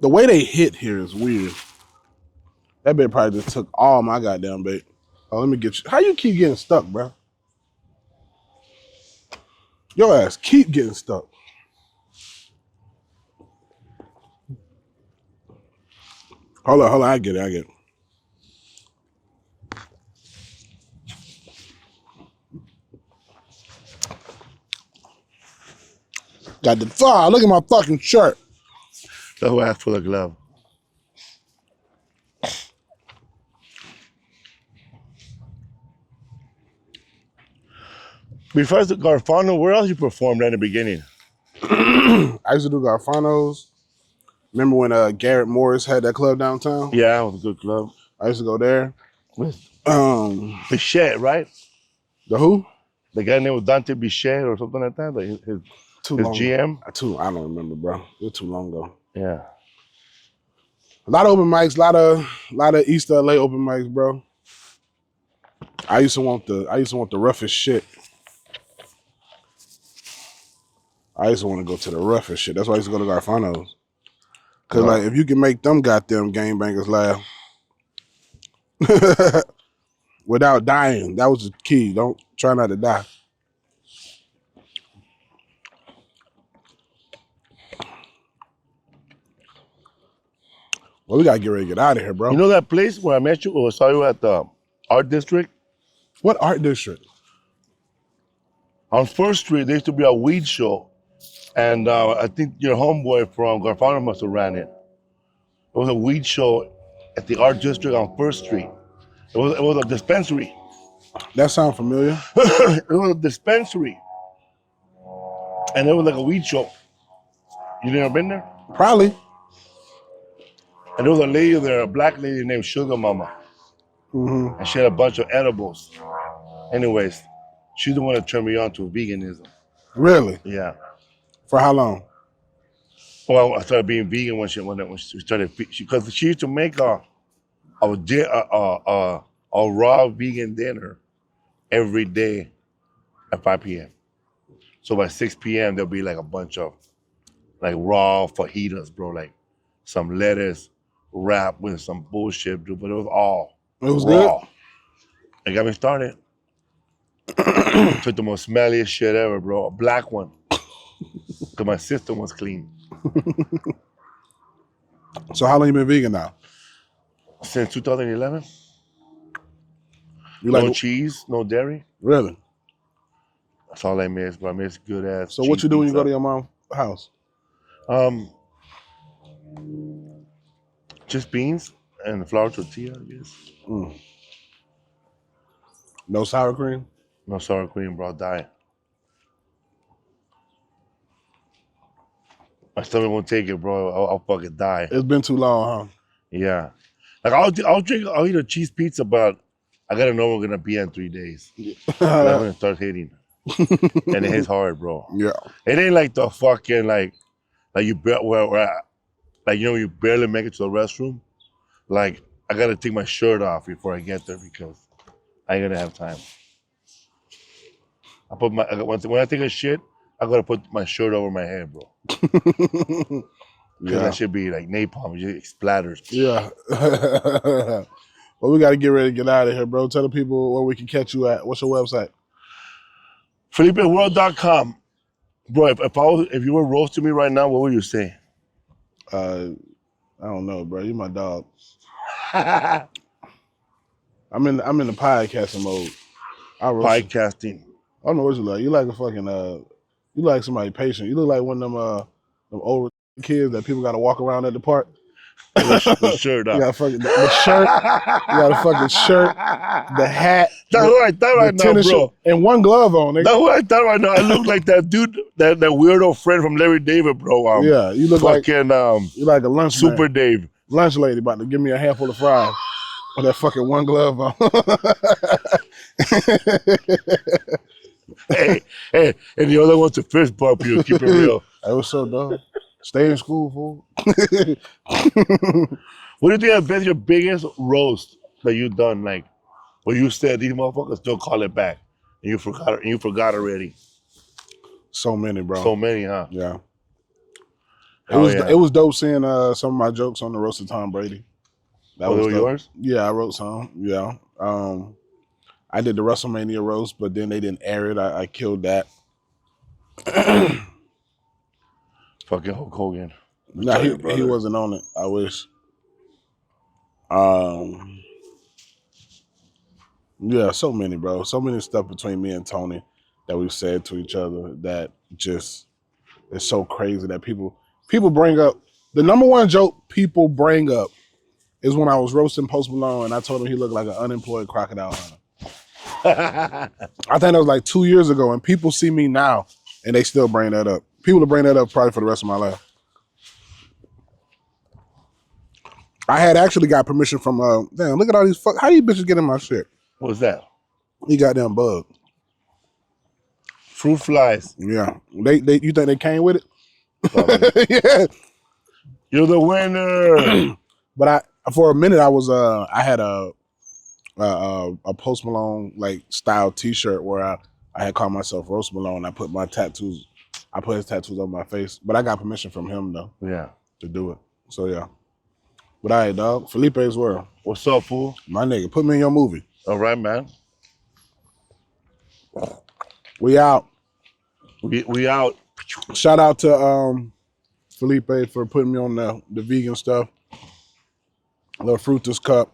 Speaker 2: The way they hit here is weird. That bit probably just took all my goddamn bait. Oh, let me get you. How you keep getting stuck, bro? Your ass keep getting stuck. Hold on. I get it. Got the look at my fucking shirt.
Speaker 1: That's why I asked for the glove. Besides the Garfano, where else you performed at the beginning?
Speaker 2: I used to do Garfanos. Remember when Garrett Morris had that club downtown?
Speaker 1: Yeah, it was a good club.
Speaker 2: I used to go there.
Speaker 1: With Bichette, right?
Speaker 2: The who?
Speaker 1: The guy named Dante Bichette or something like that. Like his GM.
Speaker 2: I don't remember, bro. It was too long ago.
Speaker 1: Yeah.
Speaker 2: A lot of open mics, a lot of East LA open mics, bro. I used to want the roughest shit. I used to want to go to the roughest shit. That's why I used to go to Garfanos. Cause like if you can make them goddamn gangbangers laugh without dying, that was the key. Don't try not to die. Well, we gotta get ready to get out of here, bro.
Speaker 1: You know that place where I met you or saw you at the art district?
Speaker 2: What art district?
Speaker 1: On First Street, there used to be a weed show. And I think your homeboy from Garfano must have ran it. It was a weed show at the art district on First Street. It was a dispensary.
Speaker 2: That sounds familiar.
Speaker 1: It was a dispensary. And it was like a weed show. You never been there?
Speaker 2: Probably.
Speaker 1: And there was a lady there, a black lady named Sugar Mama.
Speaker 2: Mm-hmm.
Speaker 1: And she had a bunch of edibles. Anyways, she's the one that turned me on to veganism.
Speaker 2: Really?
Speaker 1: Yeah.
Speaker 2: For how long?
Speaker 1: Well, I started being vegan when she started, because she used to make a raw vegan dinner every day at 5 p.m. So by 6 p.m. there'll be like a bunch of like raw fajitas, bro, like some lettuce wrapped with some bullshit, dude, but it was all raw.
Speaker 2: Good?
Speaker 1: It got me started. Took the most smelliest shit ever, bro. A black one. Because my system was clean.
Speaker 2: So how long you been vegan now?
Speaker 1: Since 2011.
Speaker 2: You
Speaker 1: No
Speaker 2: like
Speaker 1: cheese, no dairy.
Speaker 2: Really?
Speaker 1: That's all I miss, but I miss good ass.
Speaker 2: So what you do when you go to
Speaker 1: pizza.
Speaker 2: your mom's house?
Speaker 1: Just beans and flour tortilla, I guess.
Speaker 2: No sour cream?
Speaker 1: No sour cream, bro. I'll die. My stomach won't take it, bro. I'll fucking die.
Speaker 2: It's been too long,
Speaker 1: Yeah. Like I'll eat a cheese pizza, but I gotta know we're gonna be in 3 days. I'm gonna start hitting. And it hits hard, bro.
Speaker 2: Yeah.
Speaker 1: It ain't like the fucking like you like you barely make it to the restroom. Like I gotta take my shirt off before I get there because I ain't gonna have time. When I take a shit, I gotta put my shirt over my head, bro. Because that should be like napalm, it just splatters.
Speaker 2: Yeah. Well, we got to get ready to get out of here, bro. Tell the people where we can catch you at. What's your website?
Speaker 1: FelipeWorld.com. Bro, if you were roasting me right now, what would you say?
Speaker 2: I don't know, bro. You my dog. I'm in the podcasting mode.
Speaker 1: Podcasting.
Speaker 2: I don't know what you like. You like a fucking you like somebody patient. You look like one of them old kids that people got to walk around at the park.
Speaker 1: The shirt
Speaker 2: You
Speaker 1: up.
Speaker 2: got fucking the shirt. You got a fucking shirt, the hat.
Speaker 1: That's what I thought right now, bro.
Speaker 2: Shirt, and one glove on. Nigga.
Speaker 1: That's what I thought right now. I look like that dude, that weirdo friend from Larry David, bro.
Speaker 2: Yeah, you look
Speaker 1: fucking,
Speaker 2: you like a lunch
Speaker 1: Super
Speaker 2: man.
Speaker 1: Dave.
Speaker 2: Lunch lady about to give me a handful of fries with that fucking one glove on.
Speaker 1: hey, and the other one's a fist bump you. Keep it real.
Speaker 2: That was so dumb. Stay in school, fool.
Speaker 1: What do you think has been your biggest roast that you've done? Like, where you said these motherfuckers still call it back, and you forgot already.
Speaker 2: So many, bro.
Speaker 1: So many, huh?
Speaker 2: Yeah.
Speaker 1: It
Speaker 2: It was dope seeing some of my jokes on the roast of Tom Brady. That was
Speaker 1: dope. Yours?
Speaker 2: Yeah, I wrote some. Yeah. I did the WrestleMania roast, but then they didn't air it. I killed that.
Speaker 1: Fucking Hulk Hogan.
Speaker 2: Nah, he wasn't on it. I wish. Yeah, so many, bro. So many stuff between me and Tony that we've said to each other that just is so crazy that people bring up. The number one joke people bring up is when I was roasting Post Malone and I told him he looked like an unemployed crocodile hunter. I think that was like 2 years ago, and people see me now and they still bring that up. People will bring that up probably for the rest of my life. I had actually got permission from damn, look at all these how you bitches get in my shit?
Speaker 1: What was that?
Speaker 2: He goddamn bug.
Speaker 1: Fruit flies.
Speaker 2: Yeah. They you think they came with it? Yeah.
Speaker 1: You're the winner.
Speaker 2: But for a minute I was I had a Post Malone like style t-shirt where I had called myself Roast Malone. I put his tattoos on my face. But I got permission from him though.
Speaker 1: Yeah.
Speaker 2: To do it. So yeah. But all right, dog. Felipe's World.
Speaker 1: What's up, fool?
Speaker 2: My nigga, put me in your movie.
Speaker 1: All right, man.
Speaker 2: We out.
Speaker 1: We out.
Speaker 2: Shout out to Felipe for putting me on the vegan stuff. Little Fruitus Cup.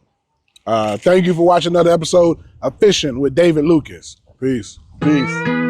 Speaker 2: Thank you for watching another episode of Fishing with David Lucas. Peace.
Speaker 1: Peace.